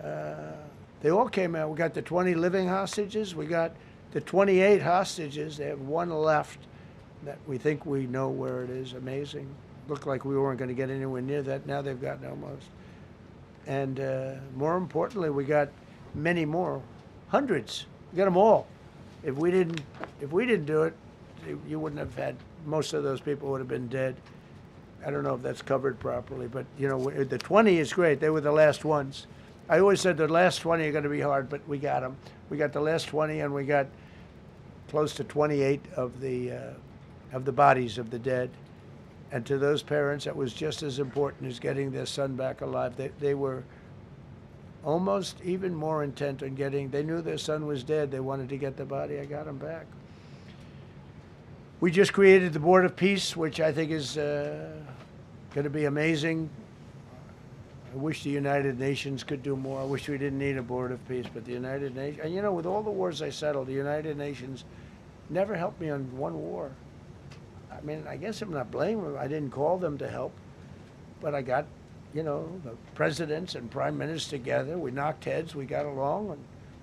they all came out. We got the 20 living hostages. We got the 28 hostages. They have 1 left that we think we know where it is. Amazing. Looked like we weren't going to get anywhere near that. Now they've gotten almost. And more importantly, we got many more, hundreds. We got them all. If we didn't do it, you wouldn't have had, most of those people would have been dead. I don't know if that's covered properly, but you know, the 20 is great. They were the last ones. I always said the last 20 are going to be hard, but we got them. We got the last 20, and we got close to 28 of the bodies of the dead. And to those parents, that was just as important as getting their son back alive. They were almost even more intent on they knew their son was dead. They wanted to get the body. I got him back. We just created the Board of Peace, which I think is going to be amazing. I wish the United Nations could do more. I wish we didn't need a Board of Peace, but the United Nations, and you know, with all the wars I settled, the United Nations never helped me on one war. I mean, I guess I'm not blaming them. I didn't call them to help, but I got, you know, the presidents and prime ministers together. We knocked heads. We got along, and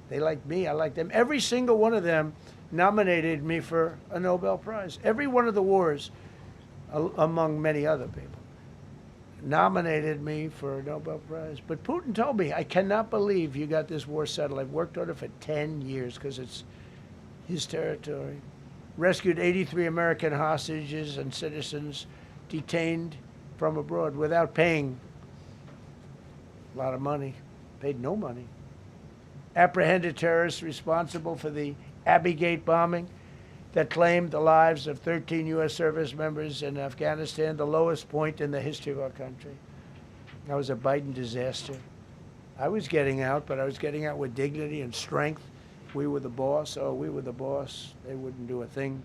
they liked me. I liked them. Every single one of them nominated me for a Nobel Prize. Every one of the wars, among many other people. nominated me for a Nobel Prize. But Putin told me, I cannot believe you got this war settled. I've worked on it for 10 years because it's his territory. Rescued 83 American hostages and citizens detained from abroad without paying a lot of money. Paid no money. Apprehended terrorists responsible for the Abbey Gate bombing that claimed the lives of 13 U.S. service members in Afghanistan, the lowest point in the history of our country. That was a Biden disaster. I was getting out, but I was getting out with dignity and strength. We were the boss. Oh, we were the boss. They wouldn't do a thing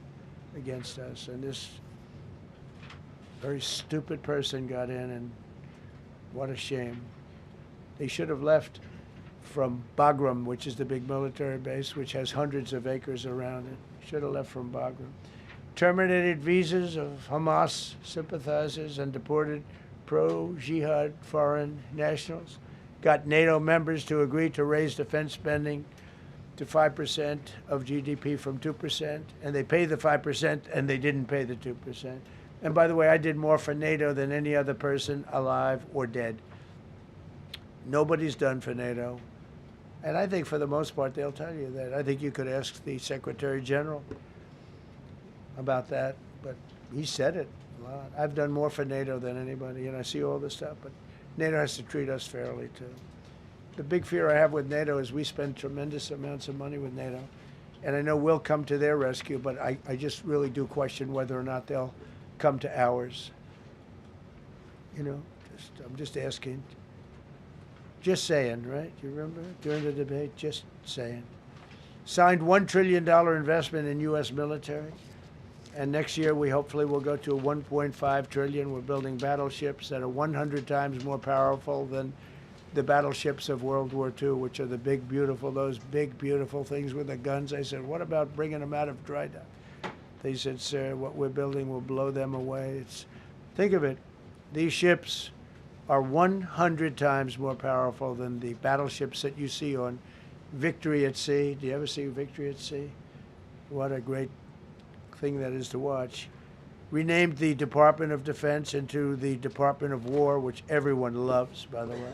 against us. And this very stupid person got in, and what a shame. They should have left from Bagram, which is the big military base, which has hundreds of acres around it. Should have left from Bagram. Terminated visas of Hamas sympathizers and deported pro-jihad foreign nationals. Got NATO members to agree to raise defense spending to 5% of GDP from 2%, and they pay the 5%, and they didn't pay the 2%. And by the way, I did more for NATO than any other person alive or dead. Nobody's done for NATO. And I think for the most part, they'll tell you that. I think you could ask the Secretary General about that, but he said it a lot. I've done more for NATO than anybody, and I see all this stuff, but NATO has to treat us fairly, too. The big fear I have with NATO is we spend tremendous amounts of money with NATO, and I know we'll come to their rescue, but I just really do question whether or not they'll come to ours. You know, I'm just asking. Just saying, right? You remember during the debate? Just saying. Signed $1 trillion investment in U.S. military. And next year, we hopefully will go to a $1.5 trillion. We're building battleships that are 100 times more powerful than the battleships of World War II, which are the big, beautiful, those big, beautiful things with the guns. I said, what about bringing them out of dry dock? They said, sir, what we're building will blow them away. Think of it. These ships are 100 times more powerful than the battleships that you see on Victory at Sea. Do you ever see Victory at Sea? What a great thing that is to watch. Renamed the Department of Defense into the Department of War, which everyone loves, by the way.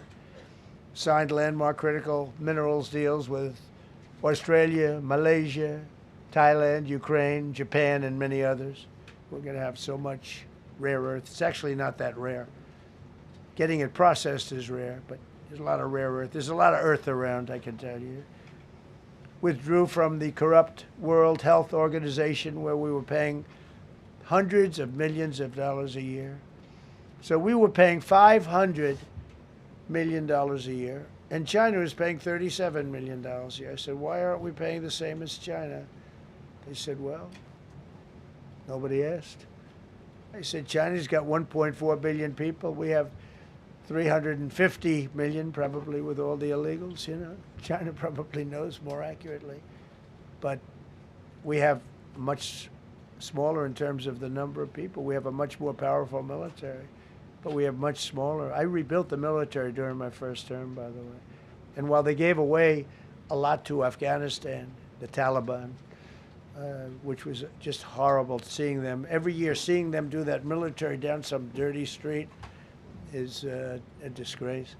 Signed landmark critical minerals deals with Australia, Malaysia, Thailand, Ukraine, Japan, and many others. We're going to have so much rare earth. It's actually not that rare. Getting it processed is rare, but there's a lot of rare earth. There's a lot of earth around, I can tell you. Withdrew from the corrupt World Health Organization, where we were paying hundreds of millions of dollars a year. So we were paying $500 million a year, and China was paying $37 million a year. I said, why aren't we paying the same as China? They said, well, nobody asked. I said, China's got 1.4 billion people. We have 350 million, probably, with all the illegals, you know. China probably knows more accurately. But we have much smaller in terms of the number of people. We have a much more powerful military, but we have much smaller. I rebuilt the military during my first term, by the way. And while they gave away a lot to Afghanistan, the Taliban, which was just horrible seeing them, every year seeing them do that military down some dirty street, is a disgrace.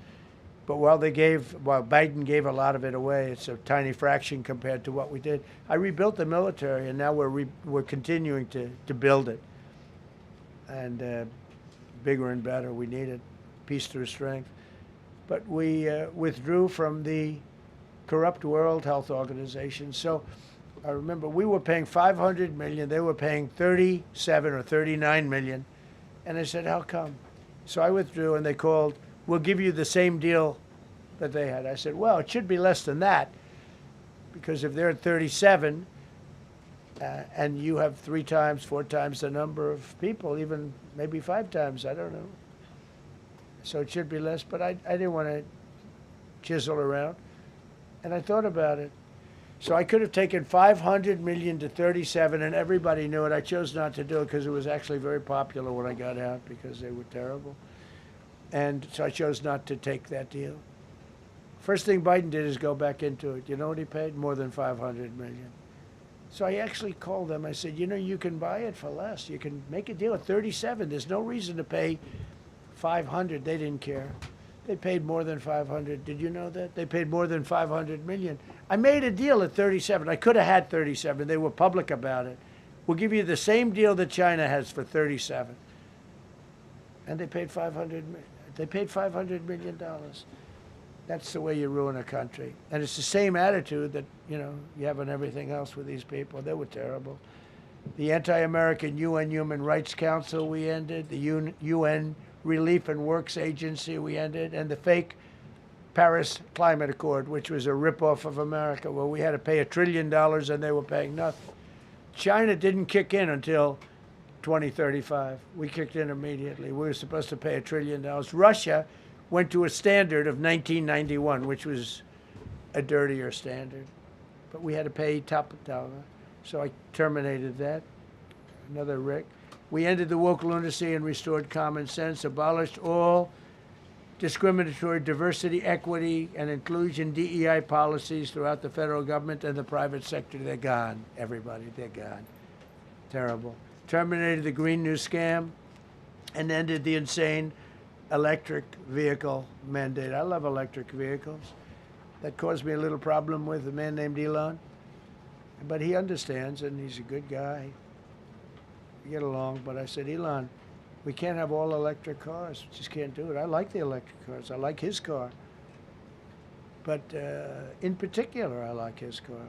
But while Biden gave a lot of it away, it's a tiny fraction compared to what we did. I rebuilt the military, and now we're continuing to build it. And bigger and better, we need it. Peace through strength. But we withdrew from the corrupt World Health Organization. So I remember we were paying $500 million. They were paying 37 or 39 million. And I said, how come? So I withdrew, and they called, we'll give you the same deal that they had. I said, well, it should be less than that, because if they're at 37 and you have 3 times, 4 times the number of people, even maybe 5 times, I don't know. So it should be less, but I didn't want to chisel around. And I thought about it. So I could have taken 500 million to 37, and everybody knew it. I chose not to do it because it was actually very popular when I got out, because they were terrible. And so I chose not to take that deal. First thing Biden did is go back into it. You know what he paid? More than 500 million. So I actually called them. I said, you know, you can buy it for less. You can make a deal at 37. There's no reason to pay 500, they didn't care. They paid more than 500. Did you know that? They paid more than 500 million. I made a deal at 37. I could have had 37. They were public about it. We'll give you the same deal that China has for 37. And they paid 500. They paid $500 million. That's the way you ruin a country. And it's the same attitude that, you know, you have on everything else with these people. They were terrible. The anti-American UN Human Rights Council we ended. The UN Relief and Works Agency we ended. And the fake Paris Climate Accord, which was a ripoff of America, where we had to pay $1 trillion and they were paying nothing. China didn't kick in until 2035. We kicked in immediately. We were supposed to pay $1 trillion. Russia went to a standard of 1991, which was a dirtier standard. But we had to pay top dollar. So I terminated that. Another Rick. We ended the woke lunacy and restored common sense, abolished all discriminatory diversity, equity, and inclusion DEI policies throughout the federal government and the private sector. They're gone, everybody. They're gone. Terrible. Terminated the Green New Scam and ended the insane electric vehicle mandate. I love electric vehicles. That caused me a little problem with a man named Elon. But he understands, and he's a good guy. We get along. But I said, Elon, we can't have all electric cars. We just can't do it. I like the electric cars. I like his car. But in particular, I like his car.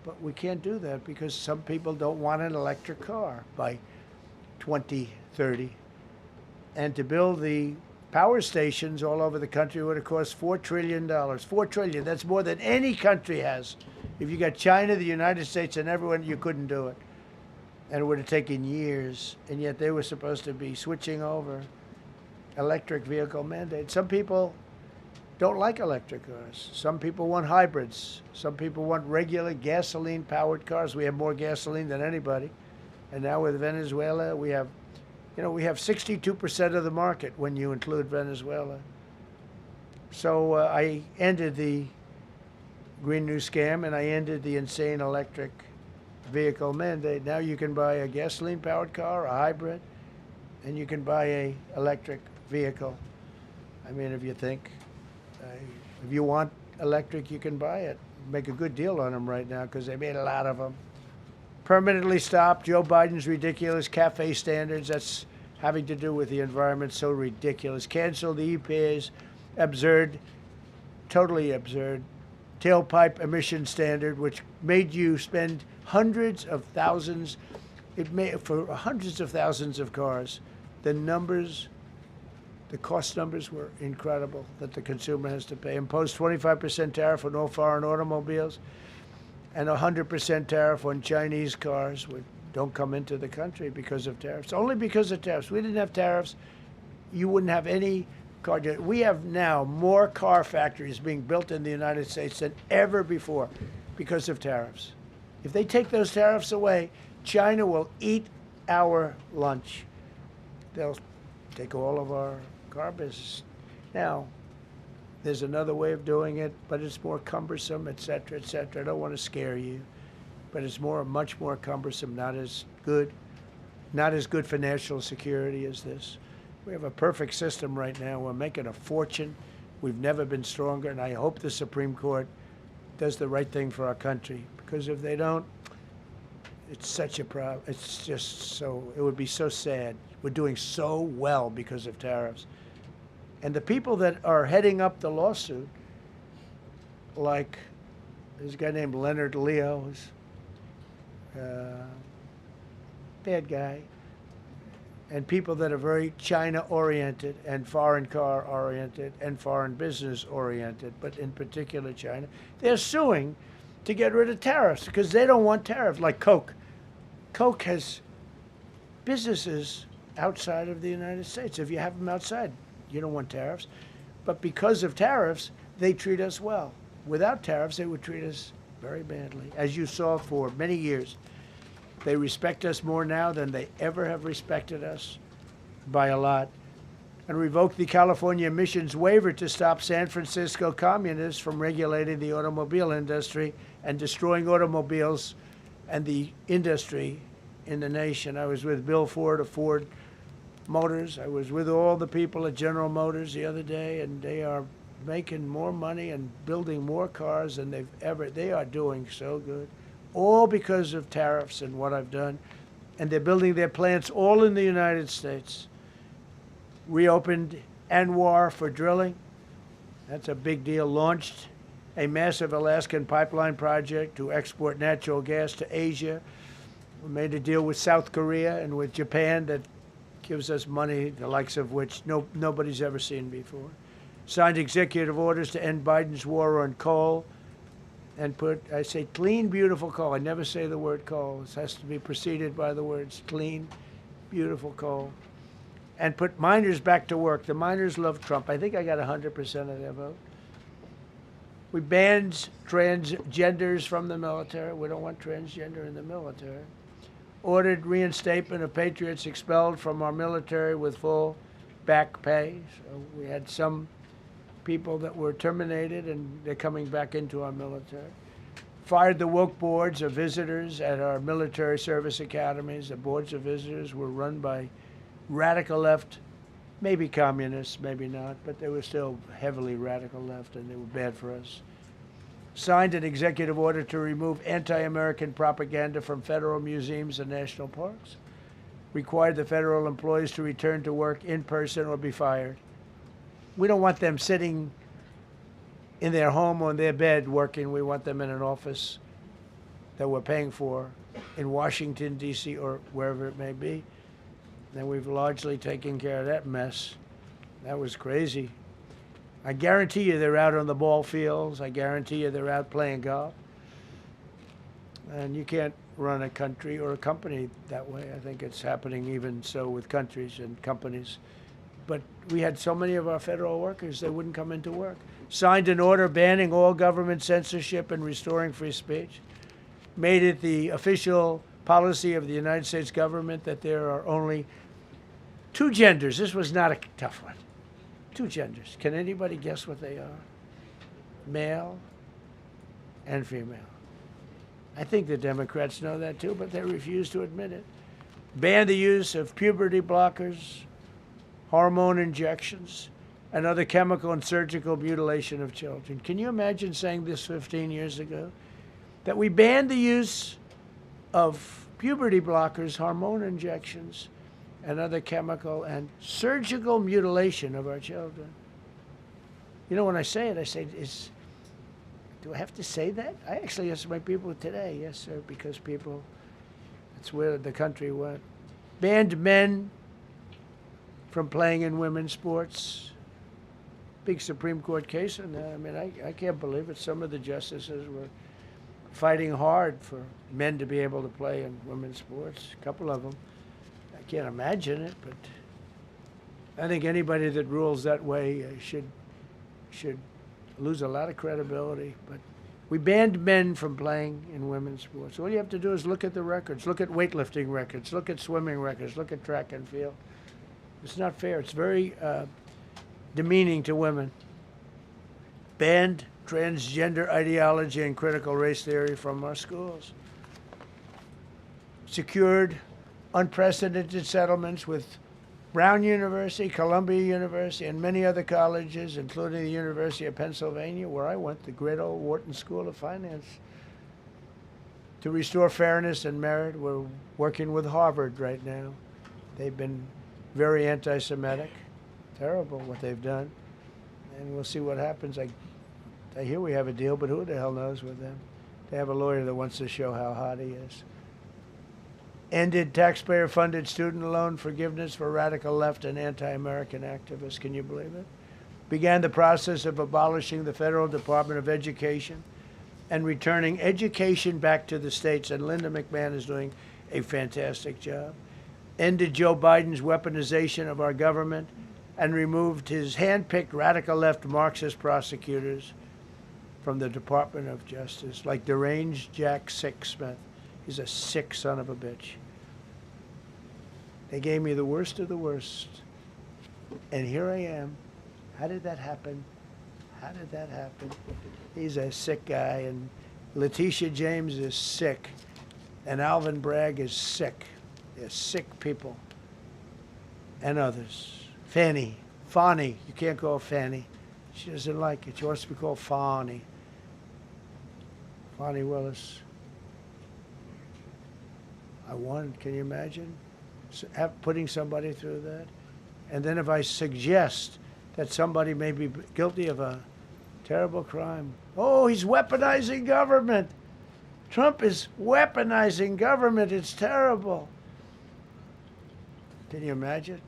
But we can't do that because some people don't want an electric car by 2030. And to build the power stations all over the country would have cost $4 trillion. $4 trillion. That's more than any country has. If you got China, the United States, and everyone, you couldn't do it. And it would have taken years. And yet they were supposed to be switching over electric vehicle mandate. Some people don't like electric cars. Some people want hybrids. Some people want regular gasoline-powered cars. We have more gasoline than anybody. And now with Venezuela, we have 62% of the market when you include Venezuela. So I ended the Green New Scam and I ended the insane electric vehicle mandate. Now you can buy a gasoline-powered car, a hybrid, and you can buy a electric vehicle. I mean, if you think, if you want electric, you can buy it. Make a good deal on them right now because they made a lot of them. Permanently stopped Joe Biden's ridiculous CAFE standards. That's having to do with the environment, so ridiculous. Canceled the EPA's absurd, totally absurd, tailpipe emission standard, which made you spend hundreds of thousands. It made for hundreds of thousands of cars. The numbers, the cost numbers were incredible that the consumer has to pay. Imposed 25% tariff on all foreign automobiles and 100% tariff on Chinese cars which don't come into the country because of tariffs. Only because of tariffs. We didn't have tariffs, you wouldn't have any car. We have now more car factories being built in the United States than ever before because of tariffs. If they take those tariffs away, China will eat our lunch. They'll take all of our car business. Now, there's another way of doing it, but it's more cumbersome, et cetera, et cetera. I don't want to scare you, but it's much more cumbersome, not as good for national security as this. We have a perfect system right now. We're making a fortune. We've never been stronger, and I hope the Supreme Court does the right thing for our country, because if they don't, it's such a problem. It's just so, it would be so sad. We're doing so well because of tariffs. And the people that are heading up the lawsuit, like there's a guy named Leonard Leo, who's bad guy, and people that are very China-oriented and foreign car-oriented and foreign business-oriented, but in particular China, they're suing to get rid of tariffs because they don't want tariffs, like Coke. Coke has businesses outside of the United States. If you have them outside, you don't want tariffs. But because of tariffs, they treat us well. Without tariffs, they would treat us very badly. As you saw for many years, they respect us more now than they ever have respected us, by a lot. And revoked the California emissions waiver to stop San Francisco communists from regulating the automobile industry and destroying automobiles and the industry in the nation. I was with Bill Ford of Ford Motors. I was with all the people at General Motors the other day, and they are making more money and building more cars than they are doing so good. All because of tariffs and what I've done. And they're building their plants all in the United States. Reopened Anwar for drilling. That's a big deal. Launched a massive Alaskan pipeline project to export natural gas to Asia. We made a deal with South Korea and with Japan that gives us money, the likes of which nobody's ever seen before. Signed executive orders to end Biden's war on coal and I say clean, beautiful coal. I never say the word coal. It has to be preceded by the words clean, beautiful coal. And put miners back to work. The miners love Trump. I think I got 100% of their vote. We banned transgenders from the military. We don't want transgender in the military. Ordered reinstatement of patriots expelled from our military with full back pay. So we had some people that were terminated, and they're coming back into our military. Fired the woke boards of visitors at our military service academies. The boards of visitors were run by radical left, maybe communists, maybe not, but they were still heavily radical left, and they were bad for us. Signed an executive order to remove anti-American propaganda from federal museums and national parks. Required the federal employees to return to work in person or be fired. We don't want them sitting in their home or in their bed working. We want them in an office that we're paying for in Washington, D.C., or wherever it may be. And we've largely taken care of that mess. That was crazy. I guarantee you they're out on the ball fields. I guarantee you they're out playing golf. And you can't run a country or a company that way. I think it's happening even so with countries and companies. But we had so many of our federal workers, they wouldn't come into work. Signed an order banning all government censorship and restoring free speech. Made it the official policy of the United States government that there are only two genders. This was not a tough one. Two genders. Can anybody guess what they are? Male and female. I think the Democrats know that too, but they refuse to admit it. Banned the use of puberty blockers, hormone injections, and other chemical and surgical mutilation of children. Can you imagine saying this 15 years ago? That we banned the use of puberty blockers, hormone injections, and other chemical and surgical mutilation of our children. You know, when I say it, I say, do I have to say that? I actually asked my people today, yes, sir, because people, that's where the country went. Banned men from playing in women's sports. Big Supreme Court case on that. I mean, I can't believe it. Some of the justices were fighting hard for men to be able to play in women's sports, a couple of them. I can't imagine it, but I think anybody that rules that way should lose a lot of credibility. But we banned men from playing in women's sports. All you have to do is look at the records, look at weightlifting records, look at swimming records, look at track and field. It's not fair. It's very demeaning to women. Banned transgender ideology and critical race theory from our schools. Secured unprecedented settlements with Brown University, Columbia University, and many other colleges, including the University of Pennsylvania, where I went, the great old Wharton School of Finance. To restore fairness and merit, we're working with Harvard right now. They've been very anti-Semitic. Terrible what they've done. And we'll see what happens. I hear we have a deal, but who the hell knows with them? They have a lawyer that wants to show how hot he is. Ended taxpayer-funded student loan forgiveness for radical left and anti-American activists. Can you believe it? Began the process of abolishing the Federal Department of Education and returning education back to the states. And Linda McMahon is doing a fantastic job. Ended Joe Biden's weaponization of our government and removed his hand-picked radical left Marxist prosecutors from the Department of Justice, like deranged Jack Smith. He's a sick son of a bitch. They gave me the worst of the worst. And here I am. How did that happen? How did that happen? He's a sick guy, and Letitia James is sick, and Alvin Bragg is sick. They're sick people. and others. Fani. You can't call her Fanny. She doesn't like it. She wants to be called Fani. Fani Willis. I won. Can you imagine putting somebody through that? And then if I suggest that somebody may be guilty of a terrible crime, oh, he's weaponizing government. Trump is weaponizing government. It's terrible. Can you imagine?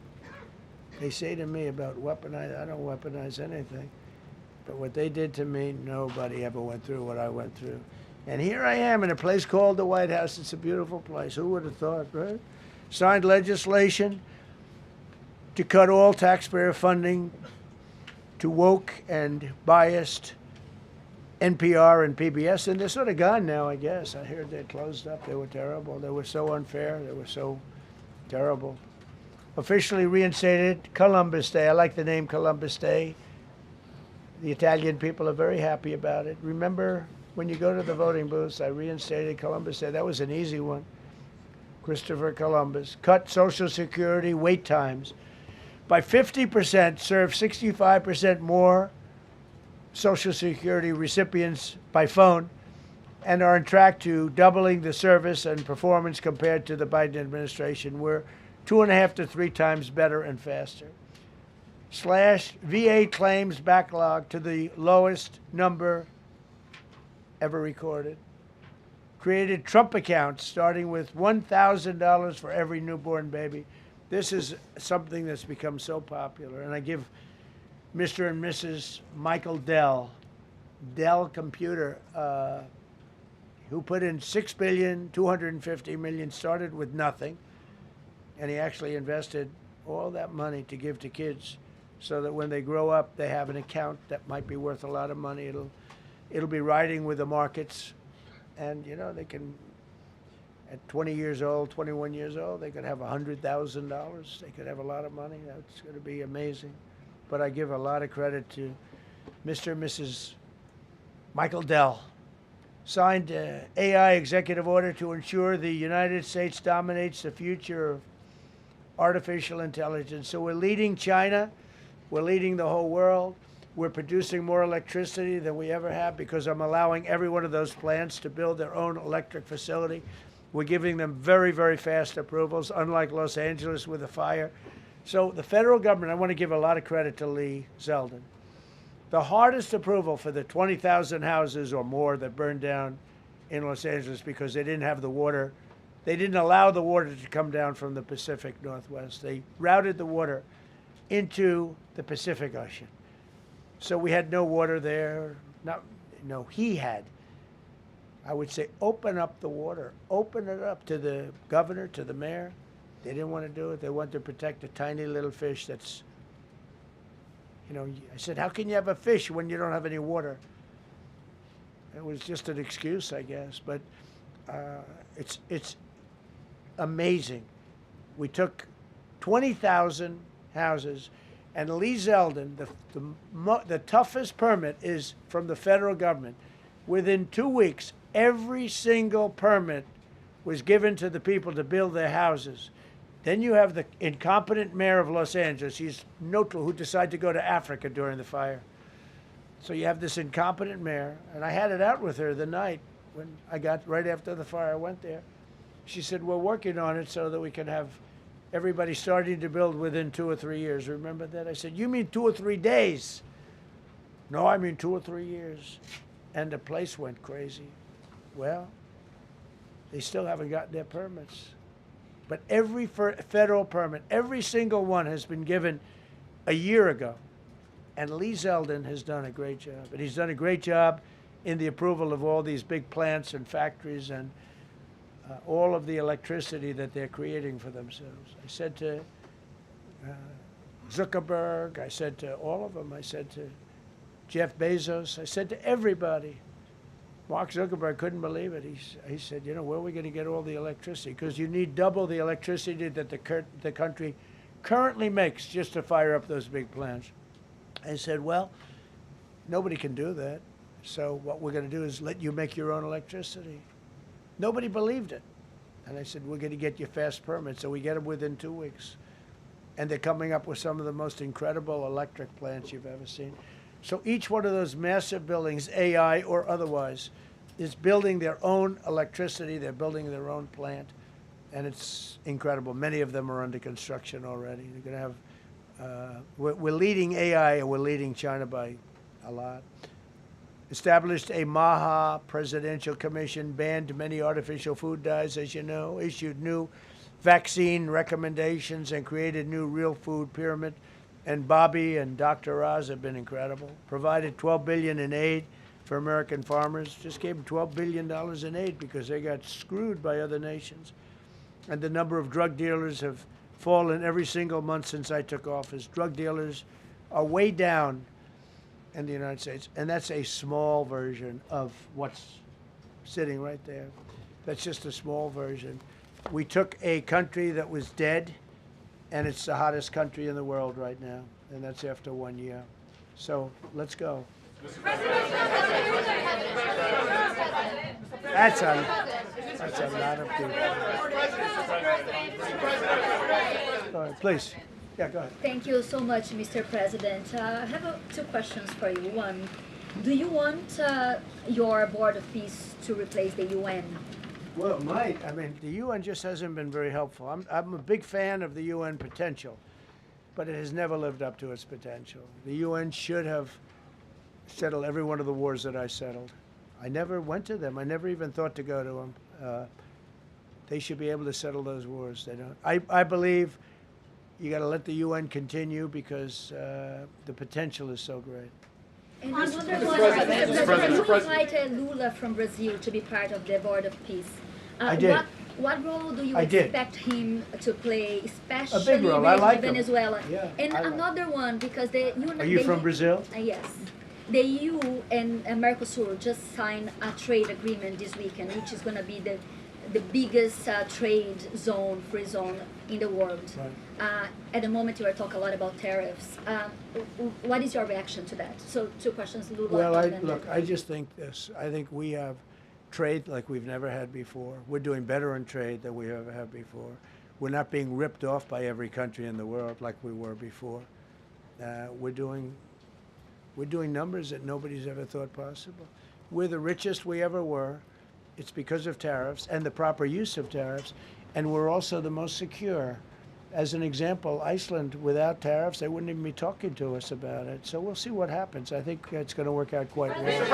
They say to me about weaponize, I don't weaponize anything. But what they did to me, nobody ever went through what I went through. And here I am in a place called the White House. It's a beautiful place. Who would have thought, right? Signed legislation to cut all taxpayer funding to woke and biased NPR and PBS. And they're sort of gone now, I guess. I heard they closed up. They were terrible. They were so unfair. They were so terrible. Officially reinstated Columbus Day. I like the name Columbus Day. The Italian people are very happy about it. Remember, when you go to the voting booths, I reinstated Columbus Day. That was an easy one. Christopher Columbus. Cut Social Security wait times by 50%, serve 65% more Social Security recipients by phone, and are on track to doubling the service and performance compared to the Biden administration. We're 2.5 to 3 times better and faster. Slash VA claims backlog to the lowest number ever recorded. Created Trump accounts starting with $1,000 for every newborn baby. This is something that's become so popular. And I give Mr. and Mrs. Michael Dell Computer, who put in $6.25 billion, started with nothing. And he actually invested all that money to give to kids so that when they grow up, they have an account that might be worth a lot of money. It'll be riding with the markets. And, you know, they can, at 20 years old, 21 years old, they could have $100,000. They could have a lot of money. That's going to be amazing. But I give a lot of credit to Mr. and Mrs. Michael Dell. Signed AI executive order to ensure the United States dominates the future of artificial intelligence. So we're leading China. We're leading the whole world. We're producing more electricity than we ever have because I'm allowing every one of those plants to build their own electric facility. We're giving them very, very fast approvals, unlike Los Angeles with a fire. So the federal government, I want to give a lot of credit to Lee Zeldin. The hardest approval for the 20,000 houses or more that burned down in Los Angeles because they didn't have the water. They didn't allow the water to come down from the Pacific Northwest. They routed the water into the Pacific Ocean. So we had no water there. He had. I would say open up the water. Open it up to the governor, to the mayor. They didn't want to do it. They wanted to protect a tiny little fish that's, I said, how can you have a fish when you don't have any water? It was just an excuse, I guess. But it's amazing. We took 20,000 houses, and Lee Zeldin, the toughest permit is from the federal government. Within 2 weeks, every single permit was given to the people to build their houses. Then you have the incompetent mayor of Los Angeles. He's neutral, who decided to go to Africa during the fire. So you have this incompetent mayor, and I had it out with her the night when I got, right after the fire, I went there. She said, we're working on it so that we can have everybody starting to build within 2 or 3 years. Remember that? I said, you mean 2 or 3 days? No, I mean 2 or 3 years. And the place went crazy. Well, they still haven't gotten their permits. But every federal permit, every single one has been given a year ago. And Lee Zeldin has done a great job. And he's done a great job in the approval of all these big plants and factories and all of the electricity that they're creating for themselves. I said to Zuckerberg, I said to all of them, I said to Jeff Bezos, I said to everybody. Mark Zuckerberg couldn't believe it. He said, where are we going to get all the electricity? Because you need double the electricity that the country currently makes just to fire up those big plants. I said, well, nobody can do that. So what we're going to do is let you make your own electricity. Nobody believed it. And I said, we're going to get you fast permits. So we get them within 2 weeks. and they're coming up with some of the most incredible electric plants you've ever seen. So each one of those massive buildings, AI or otherwise, is building their own electricity. They're building their own plant, and it's incredible. Many of them are under construction already. They're going to have. We're leading AI, and we're leading China by a lot. Established a MAHA presidential commission, banned many artificial food dyes, as you know, issued new vaccine recommendations, and created new real food pyramid. And Bobby and Dr. Oz have been incredible. Provided $12 billion in aid for American farmers. Just gave them $12 billion in aid because they got screwed by other nations. And the number of drug dealers have fallen every single month since I took office. Drug dealers are way down in the United States, and that's a small version of what's sitting right there. That's just a small version. We took a country that was dead, and it's the hottest country in the world right now, and that's after 1 year. So let's go. That's a lot of people. Go ahead, please. Yeah, go ahead. Thank you so much, Mr. President. I have two questions for you. One, do you want your Board of Peace to replace the UN? Well, it might. I mean, the UN just hasn't been very helpful. I'm a big fan of the UN potential, but it has never lived up to its potential. The UN should have settled every one of the wars that I settled. I never went to them. I never even thought to go to them. They should be able to settle those wars. They don't. I believe you got to let the UN continue because the potential is so great. And Mr. President, you invited Lula from Brazil to be part of the Board of Peace. I did. What role do you I did. expect him to play, especially A big role. I like him. Venezuela? Yeah, And I like another one, because the Are you from Brazil? Yes. The EU and Mercosur just signed a trade agreement this weekend, which is going to be the biggest trade zone, free zone in the world. Right. At the moment, you are talking a lot about tariffs. What is your reaction to that? So, two questions, Lula. Well, and then- look, I just think this. I think we have trade like we've never had before. We're doing better in trade than we ever have before. We're not being ripped off by every country in the world like we were before. We're doing numbers that nobody's ever thought possible. We're the richest we ever were. It's because of tariffs and the proper use of tariffs, and we're also the most secure. As an example, Iceland, without tariffs, they wouldn't even be talking to us about it. So we'll see what happens. I think it's going to work out quite well.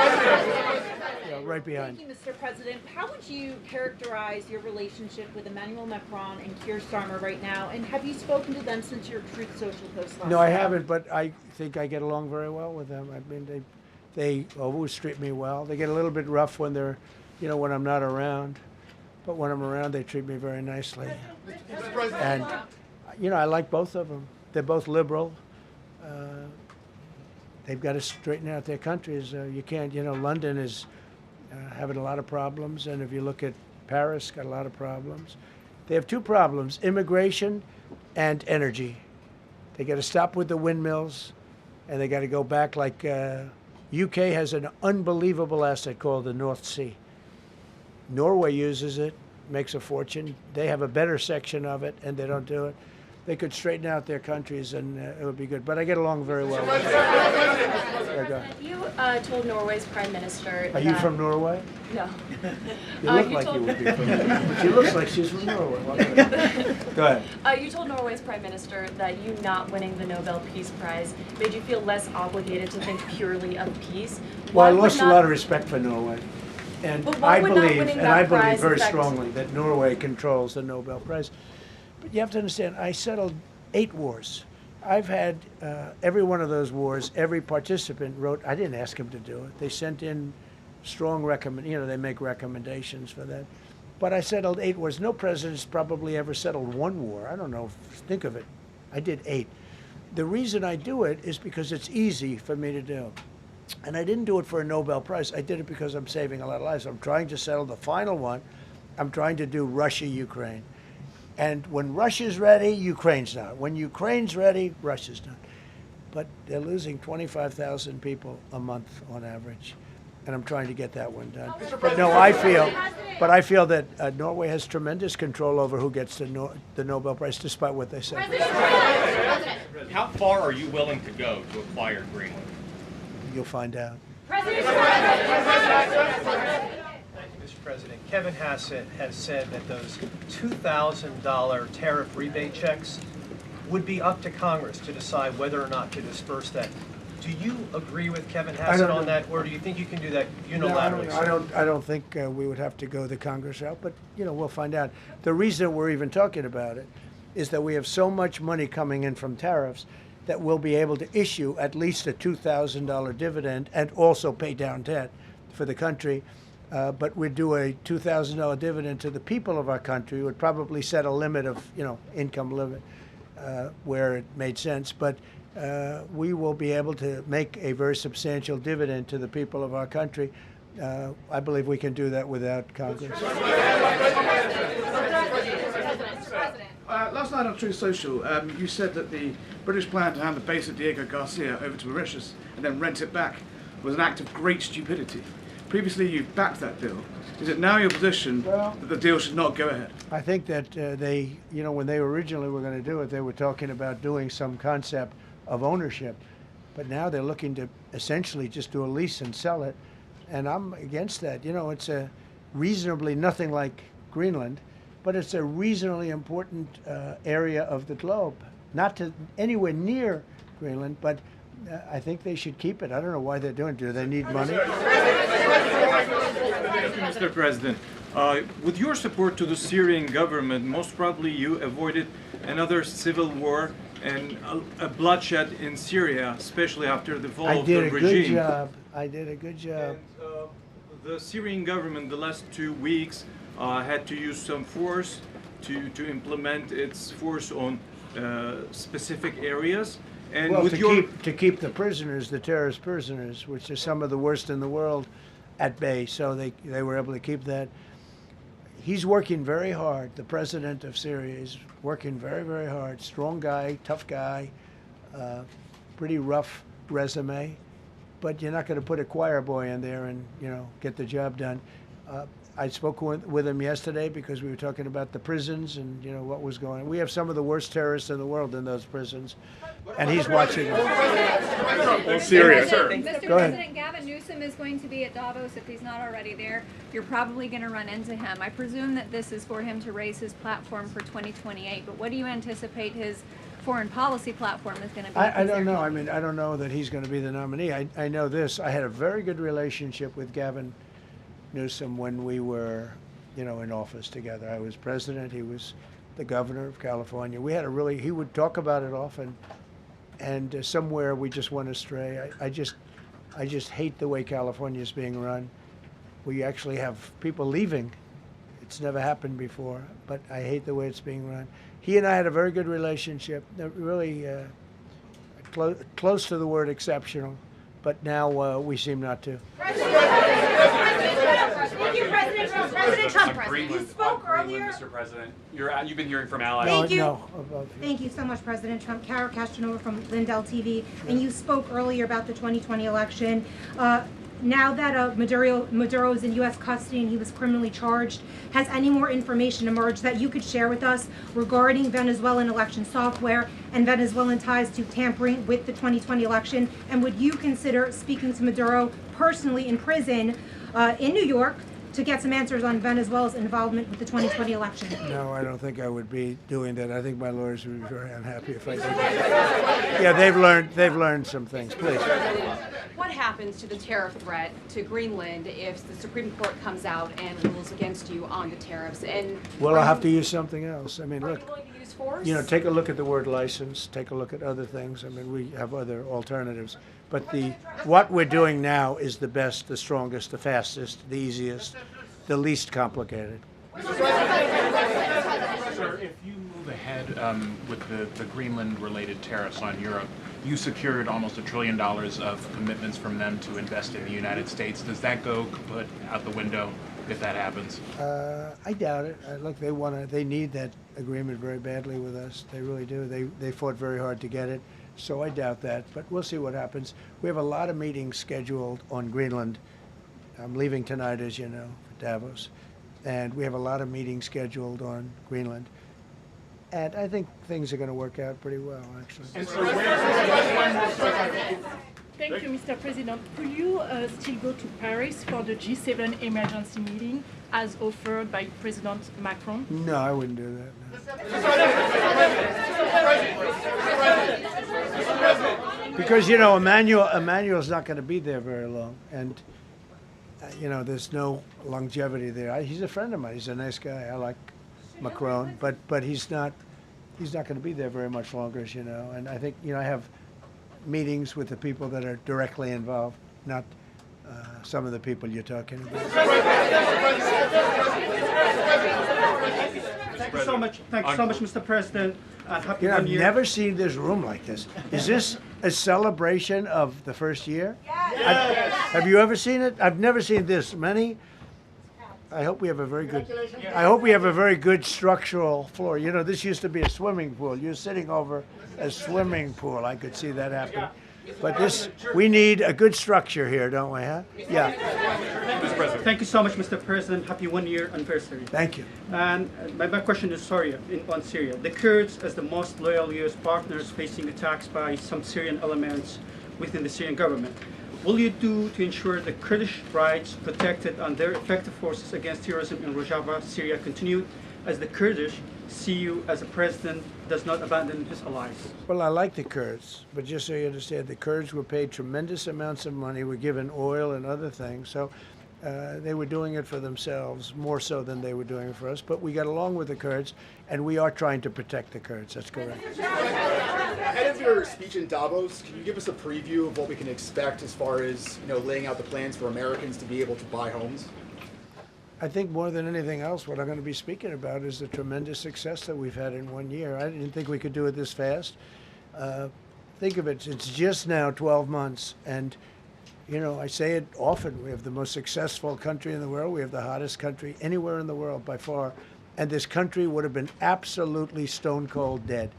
Yeah, right behind. Thank you, Mr. President. How would you characterize your relationship with Emmanuel Macron and Keir Starmer right now? And have you spoken to them since your Truth Social post last No, I night? haven't, but I think I get along very well with them. I mean, they always treat me well. They get a little bit rough when they're, when I'm not around. But when I'm around, they treat me very nicely. And, I like both of them. They're both liberal. They've got to straighten out their countries. You can't, London is having a lot of problems. And if you look at Paris, got a lot of problems. They have two problems, immigration and energy. They got to stop with the windmills, and they got to go back like UK has an unbelievable asset called the North Sea. Norway uses it, makes a fortune. They have a better section of it, and they don't do it. They could straighten out their countries, and it would be good. But I get along very well with them. You told Norway's prime minister. Are you from Norway? No. You look like you would be from Norway. She looks like she's from Norway. Go ahead. You told Norway's prime minister that you not winning the Nobel Peace Prize made you feel less obligated to think purely of peace. Well, I lost a lot of respect for Norway. And But why I would not believe, winning and that I believe prize very affect- strongly that Norway controls the Nobel Prize. But you have to understand, I settled 8 wars. I've had every one of those wars, every participant wrote, I didn't ask him to do it. They sent in strong they make recommendations for that. But I settled 8 wars. No president's probably ever settled 1 war. I don't know, think of it. I did 8. The reason I do it is because it's easy for me to do. And I didn't do it for a Nobel Prize. I did it because I'm saving a lot of lives. I'm trying to settle the final one. I'm trying to do Russia-Ukraine. And when Russia's ready, Ukraine's not. When Ukraine's ready, Russia's not. But they're losing 25,000 people a month on average. And I'm trying to get that one done. But no, I feel that Norway has tremendous control over who gets the Nobel Prize, despite what they say. How far are you willing to go to acquire Greenland? You'll find out. Mr. President, Kevin Hassett has said that those $2,000 tariff rebate checks would be up to Congress to decide whether or not to disperse that. Do you agree with Kevin Hassett on that, or do you think you can do that unilaterally? No, I don't think we would have to go the Congress route, but we'll find out. The reason we're even talking about it is that we have so much money coming in from tariffs that we'll be able to issue at least a $2,000 dividend and also pay down debt for the country. But we'd do a $2,000 dividend to the people of our country. Would probably set a limit of, income limit where it made sense. But we will be able to make a very substantial dividend to the people of our country. I believe we can do that without Congress. Last night on Truth Social, you said that the British plan to hand the base of Diego Garcia over to Mauritius and then rent it back was an act of great stupidity. Previously, you backed that deal. Is it now your position that the deal should not go ahead? I think that they, when they originally were going to do it, they were talking about doing some concept of ownership. But now they're looking to essentially just do a lease and sell it. And I'm against that. It's a reasonably nothing like Greenland, but it's a reasonably important area of the globe. Not to anywhere near Greenland, but I think they should keep it. I don't know why they're doing it. Do they need money? Mr. President, with your support to the Syrian government, most probably you avoided another civil war and a bloodshed in Syria, especially after the fall of the regime. I did a good job. And, the Syrian government, the last 2 weeks, had to use some force to implement its force on specific areas. And well, with to keep the prisoners, the terrorist prisoners, which are some of the worst in the world, at bay. So they were able to keep that. He's working very hard. The president of Syria is working very, very hard. Strong guy, tough guy, pretty rough resume. But you're not going to put a choir boy in there and get the job done. I spoke with him yesterday because we were talking about the prisons and what was going on. We have some of the worst terrorists in the world in those prisons, and he's watching them. Syria, sir. Mr. President, Gavin Newsom is going to be at Davos if he's not already there. You're probably going to run into him. I presume that this is for him to raise his platform for 2028. But what do you anticipate his foreign policy platform is going to be? I don't know. I mean, I don't know that he's going to be the nominee. I know this. I had a very good relationship with Gavin Newsom when we were, in office together. I was president. He was the governor of California. We had he would talk about it often, and somewhere we just went astray. I just hate the way California is being run. We actually have people leaving. It's never happened before, but I hate the way it's being run. He and I had a very good relationship, really close to the word exceptional, but now we seem not to. President Trump, you spoke earlier. Mr. President, you've been hearing from allies. Thank you. Thank you so much, President Trump. Cara Castronova from Lindell TV. And you spoke earlier about the 2020 election. Now that Maduro is in U.S. custody and he was criminally charged, has any more information emerged that you could share with us regarding Venezuelan election software and Venezuelan ties to tampering with the 2020 election? And would you consider speaking to Maduro personally in prison in New York to get some answers on Venezuela's involvement with the 2020 election? No, I don't think I would be doing that. I think my lawyers would be very unhappy if I did that. Yeah, they've learned some things. Please. What happens to the tariff threat to Greenland if the Supreme Court comes out and rules against you on the tariffs? And well, I'll have to use something else. I mean, are look, you willing to use force? take a look at the word license. Take a look at other things. I mean, we have other alternatives. But what we're doing now is the best, the strongest, the fastest, the easiest, the least complicated. Sir, if you move ahead with the Greenland-related tariffs on Europe, you secured almost $1 trillion of commitments from them to invest in the United States. Does that go kaput out the window if that happens? I doubt it. Look, they need that agreement very badly with us. They really do. They fought very hard to get it. So I doubt that, but we'll see what happens. We have a lot of meetings scheduled on Greenland. I'm leaving tonight, as you know, for Davos. And we have a lot of meetings scheduled on Greenland. And I think things are going to work out pretty well, actually. Thank you, Mr. President. Could you still go to Paris for the G7 emergency meeting as offered by President Macron? No, I wouldn't do that. No. Because, you know, Emmanuel's not going to be there very long. And, you know, there's no longevity there. He's a friend of mine. He's a nice guy. I like Macron. But he's not going to be there very much longer, as you know. And I think, you know, I have meetings with the people that are directly involved, not some of the people you're talking about. Thank you so much. Thank you so much, Mr. President. Happy You know, New I've Year. never seen this room like this. Is this a celebration of the first year? Yes. Have you ever seen it? I've never seen this many. I hope we have a very good. I hope we have a very good structural floor. You know, this used to be a swimming pool. You're sitting over a swimming pool. I could see that happen. But this, we need a good structure here, don't we? Huh? Yeah. Thank you so much, Mr. President. Happy 1 year anniversary. Thank you. And my question is on Syria. The Kurds, as the most loyal U.S. partners, facing attacks by some Syrian elements within the Syrian government. Will you do to ensure the Kurdish rights protected and their effective forces against terrorism in Rojava, Syria continue, as the Kurdish see you as a president does not abandon his allies? Well, I like the Kurds, but just so you understand, the Kurds were paid tremendous amounts of money, were given oil and other things, so they were doing it for themselves, more so than they were doing it for us. But we got along with the Kurds, and we are trying to protect the Kurds. That's correct. Ahead of your speech in Davos, can you give us a preview of what we can expect as far as, you know, laying out the plans for Americans to be able to buy homes? I think more than anything else, what I'm going to be speaking about is the tremendous success that we've had in 1 year. I didn't think we could do it this fast. Think of it, it's just now 12 months. And, you know, I say it often, we have the most successful country in the world. We have the hottest country anywhere in the world by far. And this country would have been absolutely stone cold dead.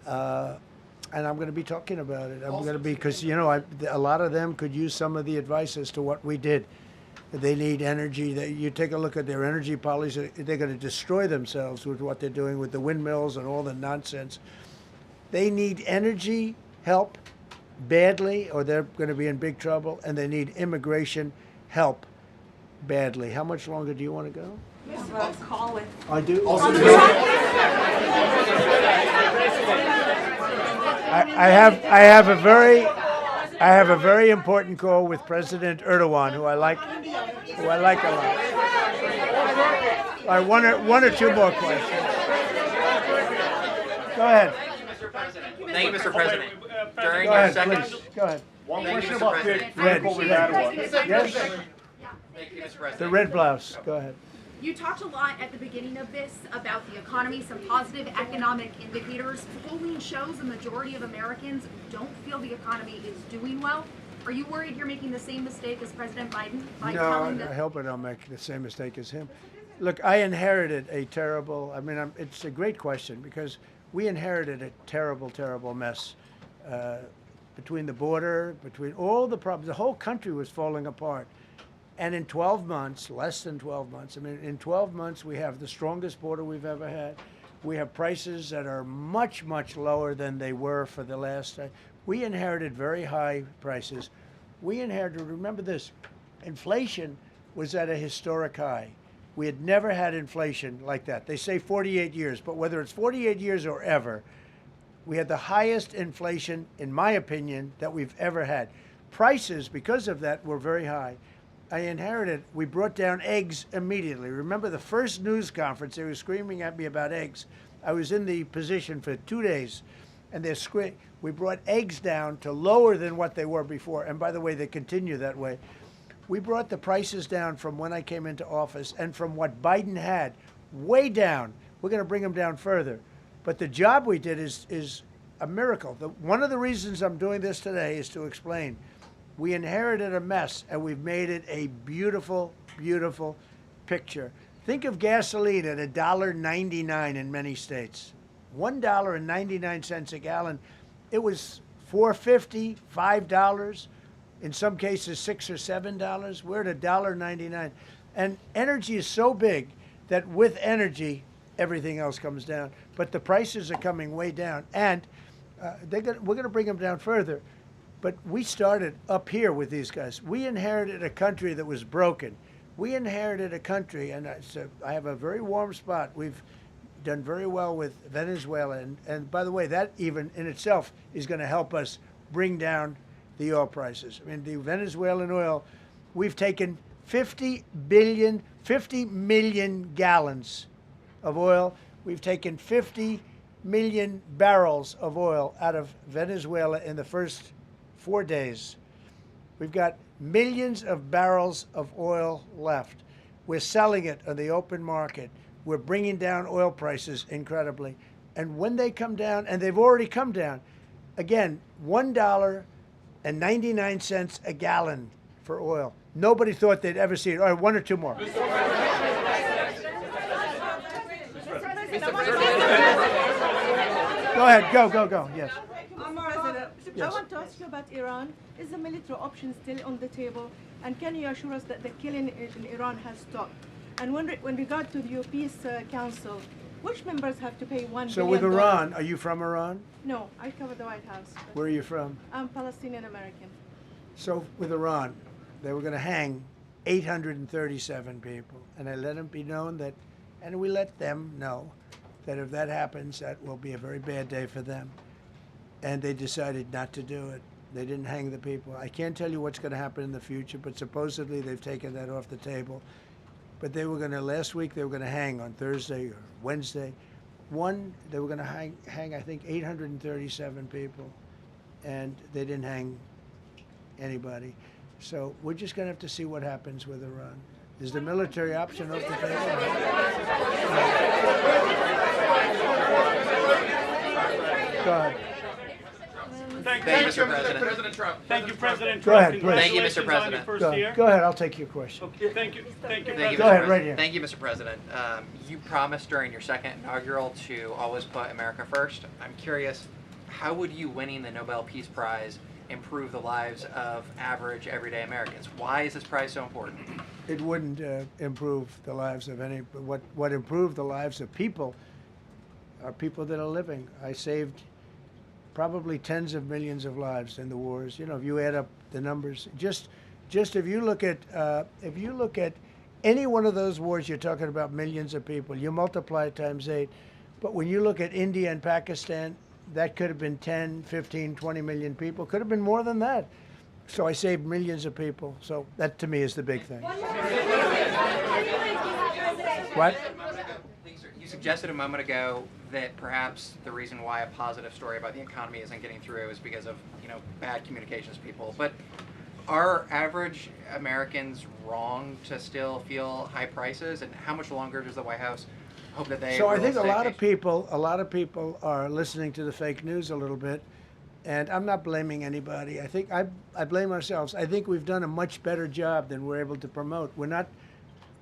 And I'm going to be talking about it. I'm going to be, because, you know, a lot of them could use some of the advice as to what we did. They need energy. You take a look at their energy policy, they're going to destroy themselves with what they're doing with the windmills and all the nonsense. They need energy help badly, or they're going to be in big trouble, and they need immigration help badly. How much longer do you want to go? Call it. I do. I have a very important call with President Erdogan, who I like a lot. All right, one or two more questions. Go ahead. Thank you, Mr. President. During Go your ahead, second, please. Go ahead. One question about the Red. Yes. Thank you, Mr. President. The red blouse. Go ahead. You talked a lot at the beginning of this about the economy, some positive economic indicators. Polling shows a majority of Americans don't feel the economy is doing well. Are you worried you're making the same mistake as President Biden by telling No, the... I hope I don't make the same mistake as him. Look, I inherited a terrible, it's a great question, because we inherited a terrible, terrible mess between the border, between all the problems. The whole country was falling apart. And in 12 months, less than 12 months, in 12 months, we have the strongest border we've ever had. We have prices that are much, much lower than they were for the last. We inherited very high prices. We inherited, remember this, inflation was at a historic high. We had never had inflation like that. They say 48 years, but whether it's 48 years or ever, we had the highest inflation, in my opinion, that we've ever had. Prices, because of that, were very high. I inherited, we brought down eggs immediately. Remember the first news conference, they were screaming at me about eggs. I was in the position for 2 days, and we brought eggs down to lower than what they were before. And by the way, they continue that way. We brought the prices down from when I came into office and from what Biden had, way down. We're going to bring them down further. But the job we did is a miracle. One of the reasons I'm doing this today is to explain. We inherited a mess, and we've made it a beautiful, beautiful picture. Think of gasoline at $1.99 in many states. $1.99 a gallon. It was $4.50, $5, in some cases $6 or $7. We're at $1.99. And energy is so big that with energy, everything else comes down. But the prices are coming way down, and we're going to bring them down further. But we started up here with these guys. We inherited a country that was broken. We inherited a country, and I have a very warm spot. We've done very well with Venezuela, and by the way, that even in itself is going to help us bring down the oil prices. I mean, the Venezuelan oil, we've taken 50 million gallons of oil. We've taken 50 million barrels of oil out of Venezuela in the first 4 days. We've got millions of barrels of oil left. We're selling it on the open market. We're bringing down oil prices incredibly. And when they come down, and they've already come down, again, $1.99 a gallon for oil. Nobody thought they'd ever see it. All right, one or two more. Go ahead, go, yes. I want to ask you about Iran. Is the military option still on the table? And can you assure us that the killing in Iran has stopped? And when regard to the Peace Council, which members have to pay $1 billion? So with Iran, are you from Iran? No, I cover the White House. Where are you from? I'm Palestinian American. So with Iran, they were going to hang 837 people. And I let them be known that, and we let them know that if that happens, that will be a very bad day for them. And they decided not to do it. They didn't hang the people. I can't tell you what's going to happen in the future, but supposedly they've taken that off the table. But they were going to, last week, they were going to hang on Thursday or Wednesday. They were going to hang, I think, 837 people. And they didn't hang anybody. So we're just going to have to see what happens with Iran. Is the military option off the table? Go ahead. Thank you, Mr. President. Trump. Thank you, President Go Trump. ahead, please. Thank you, Mr. President. Go ahead, I'll take your question. Okay, thank you, President. Go ahead, right here. Thank you, Mr. President. You promised during your second inaugural to always put America first. I'm curious, how would you winning the Nobel Peace Prize improve the lives of average, everyday Americans? Why is this prize so important? It wouldn't improve the lives of any. What improved the lives of people are people that are living. I saved probably tens of millions of lives in the wars. You know, if you add up the numbers, just if you look at any one of those wars, you're talking about millions of people. You multiply it times 8. But when you look at India and Pakistan, that could have been 10, 15, 20 million people. Could have been more than that. So I saved millions of people. So that, to me, is the big thing. What? You suggested a moment ago that perhaps the reason why a positive story about the economy isn't getting through is because of, bad communications people. But are average Americans wrong to still feel high prices? And how much longer does the White House hope that they? So I think a lot of people are listening to the fake news a little bit, and I'm not blaming anybody. I think I blame ourselves. I think we've done a much better job than we're able to promote. We're not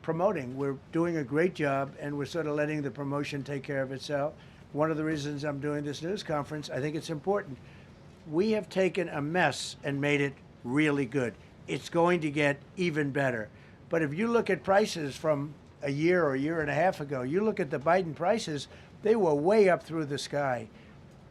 promoting. We're doing a great job, and we're sort of letting the promotion take care of itself. One of the reasons I'm doing this news conference, I think it's important. We have taken a mess and made it really good. It's going to get even better. But if you look at prices from a year or a year and a half ago, you look at the Biden prices, they were way up through the sky.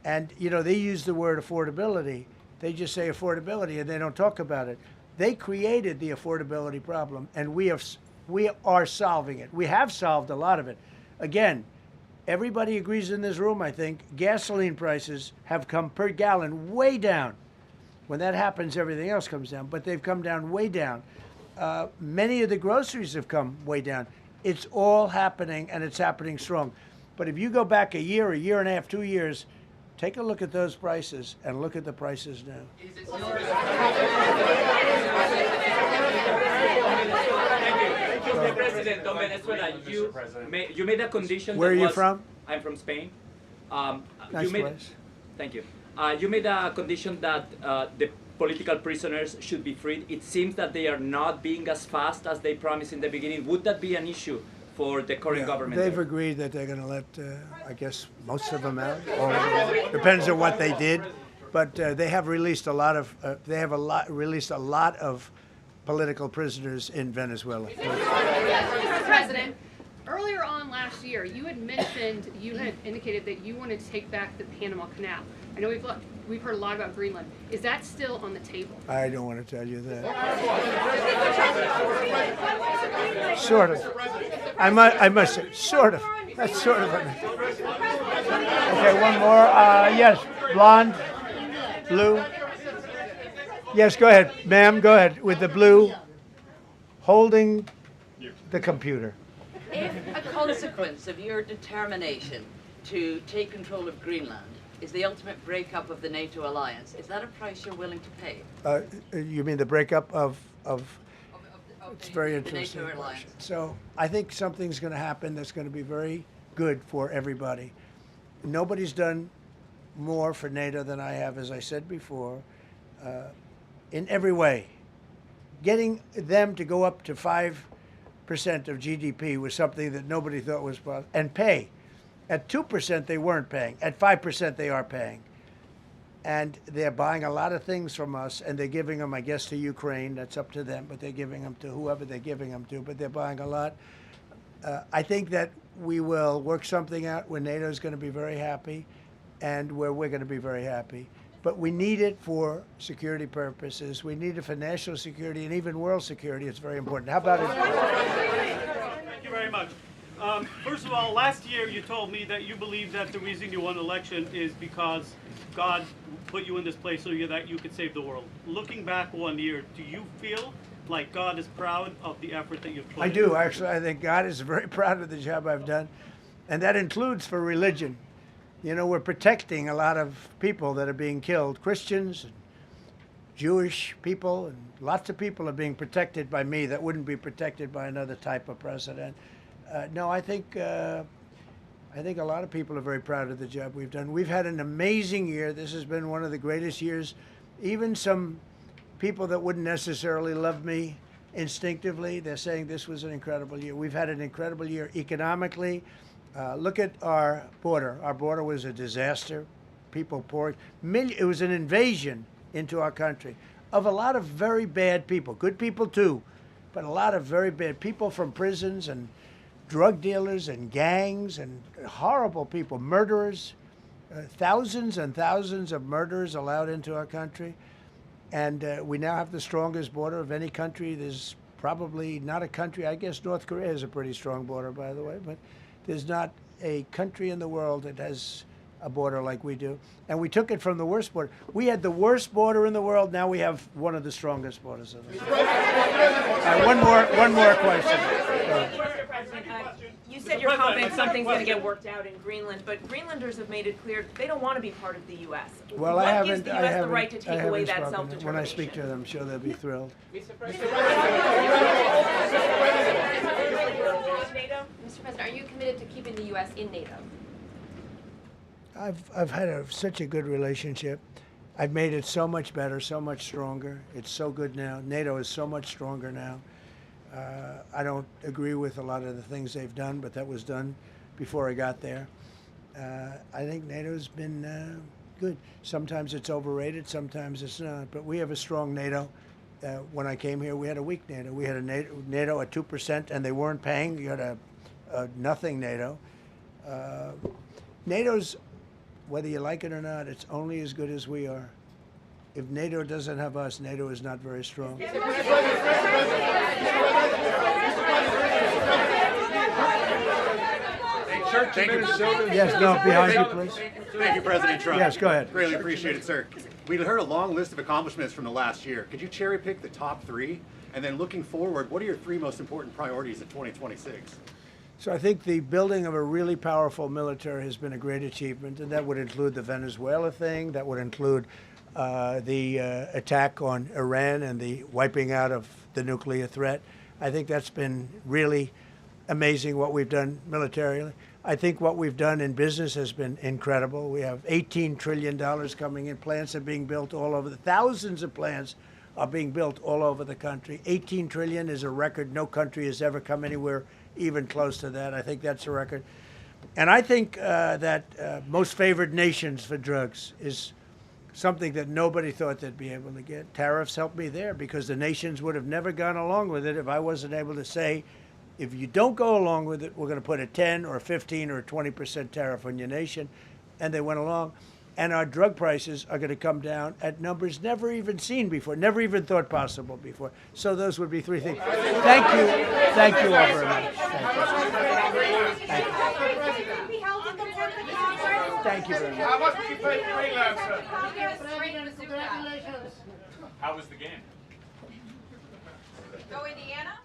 And, they use the word affordability. They just say affordability, and they don't talk about it. They created the affordability problem, and we are solving it. We have solved a lot of it. Again, everybody agrees in this room, I think, gasoline prices have come per gallon way down. When that happens, everything else comes down, but they've come down way down. Many of the groceries have come way down. It's all happening, and it's happening strong. But if you go back a year and a half, 2 years, take a look at those prices and look at the prices now. Mr. President of Venezuela, you made a condition. Where are you from? I'm from Spain. Nice place. Thank you. You made a condition that the political prisoners should be freed. It seems that they are not being as fast as they promised in the beginning. Would that be an issue for the current government? They've agreed that they're going to let, I guess, most of them out. Or depends on what they did, but they have released a lot of. Released a lot of political prisoners in Venezuela. Mr. President, earlier on last last year, you had mentioned, you had indicated that you wanted to take back the Panama Canal. I know we've heard a lot about Greenland. Is that still on the table? I don't want to tell you that. Sort of. I must say, sort of. That's sort of. Okay, one more. Yes, blonde, blue. Yes, go ahead, ma'am. Go ahead with the blue, holding the computer. If a consequence of your determination to take control of Greenland is the ultimate breakup of the NATO alliance, is that a price you're willing to pay? You mean the breakup of it's very the interesting. NATO alliance. So I think something's going to happen that's going to be very good for everybody. Nobody's done more for NATO than I have, as I said before, in every way. Getting them to go up to 5% of GDP was something that nobody thought was possible, and pay. At 2%, they weren't paying. At 5%, they are paying. And they're buying a lot of things from us, and they're giving them, I guess, to Ukraine. That's up to them, but they're giving them to whoever they're giving them to, but they're buying a lot. I think that we will work something out where NATO is going to be very happy and where we're going to be very happy. But we need it for security purposes. We need it for national security and even world security. It's very important. How about it? Thank you very much. First of all, last year you told me that you believe that the reason you won the election is because God put you in this place so that you could save the world. Looking back 1 year, do you feel like God is proud of the effort that you've put in? I do, actually. I think God is very proud of the job I've done. And that includes for religion. You know, we're protecting a lot of people that are being killed. Christians, and Jewish people, and lots of people are being protected by me that wouldn't be protected by another type of president. No, I think a lot of people are very proud of the job we've done. We've had an amazing year. This has been one of the greatest years. Even some people that wouldn't necessarily love me instinctively, they're saying this was an incredible year. We've had an incredible year economically. Look at our border. Our border was a disaster. People poured. It was an invasion into our country of a lot of very bad people. Good people too, but a lot of very bad people from prisons and drug dealers and gangs and horrible people, murderers, thousands and thousands of murderers allowed into our country. And we now have the strongest border of any country. There's probably not a country, I guess North Korea has a pretty strong border, by the way, but there's not a country in the world that has a border like we do. And we took it from the worst border. We had the worst border in the world. Now we have one of the strongest borders in the world. One more question. You said you're confident something's going to get worked out in Greenland, but Greenlanders have made it clear they don't want to be part of the U.S. Well, what gives the U.S. the right to take away that spoken. self-determination? When I speak to them, I'm sure they'll be thrilled. Mr. President, are you committed to keeping the U.S. in NATO? I've had such a good relationship. I've made it so much better, so much stronger. It's so good now. NATO is so much stronger now. I don't agree with a lot of the things they've done, but that was done before I got there. I think NATO's been good. Sometimes it's overrated, sometimes it's not. But we have a strong NATO. When I came here, we had a weak NATO. We had a NATO at 2%, and they weren't paying. You had a nothing NATO. NATO's, whether you like it or not, it's only as good as we are. If NATO doesn't have us, NATO is not very strong. Thank you. Yes, no, behind you, please. Thank you, President Trump. Yes, go ahead. Greatly appreciate it, sir. We heard a long list of accomplishments from the last year. Could you cherry pick the top three? And then looking forward, what are your three most important priorities in 2026? So I think the building of a really powerful military has been a great achievement, and that would include the Venezuela thing. That would include the attack on Iran and the wiping out of the nuclear threat. I think that's been really amazing what we've done militarily. I think what we've done in business has been incredible. We have $18 trillion coming in. Plants are being built all over. Thousands of plants are being built all over the country. 18 trillion is a record. No country has ever come anywhere even close to that. I think that's a record. And I think that most favored nations for drugs is something that nobody thought they'd be able to get. Tariffs helped me there because the nations would have never gone along with it if I wasn't able to say If you don't go along with it, we're going to put a 10 or a 15 or a 20% tariff on your nation. And they went along. And our drug prices are going to come down at numbers never even seen before, never even thought possible before. So those would be three things. Thank you. Thank you all very much. Thank you very much. How much did you pay for Greenland, sir? How was the game? Go Indiana.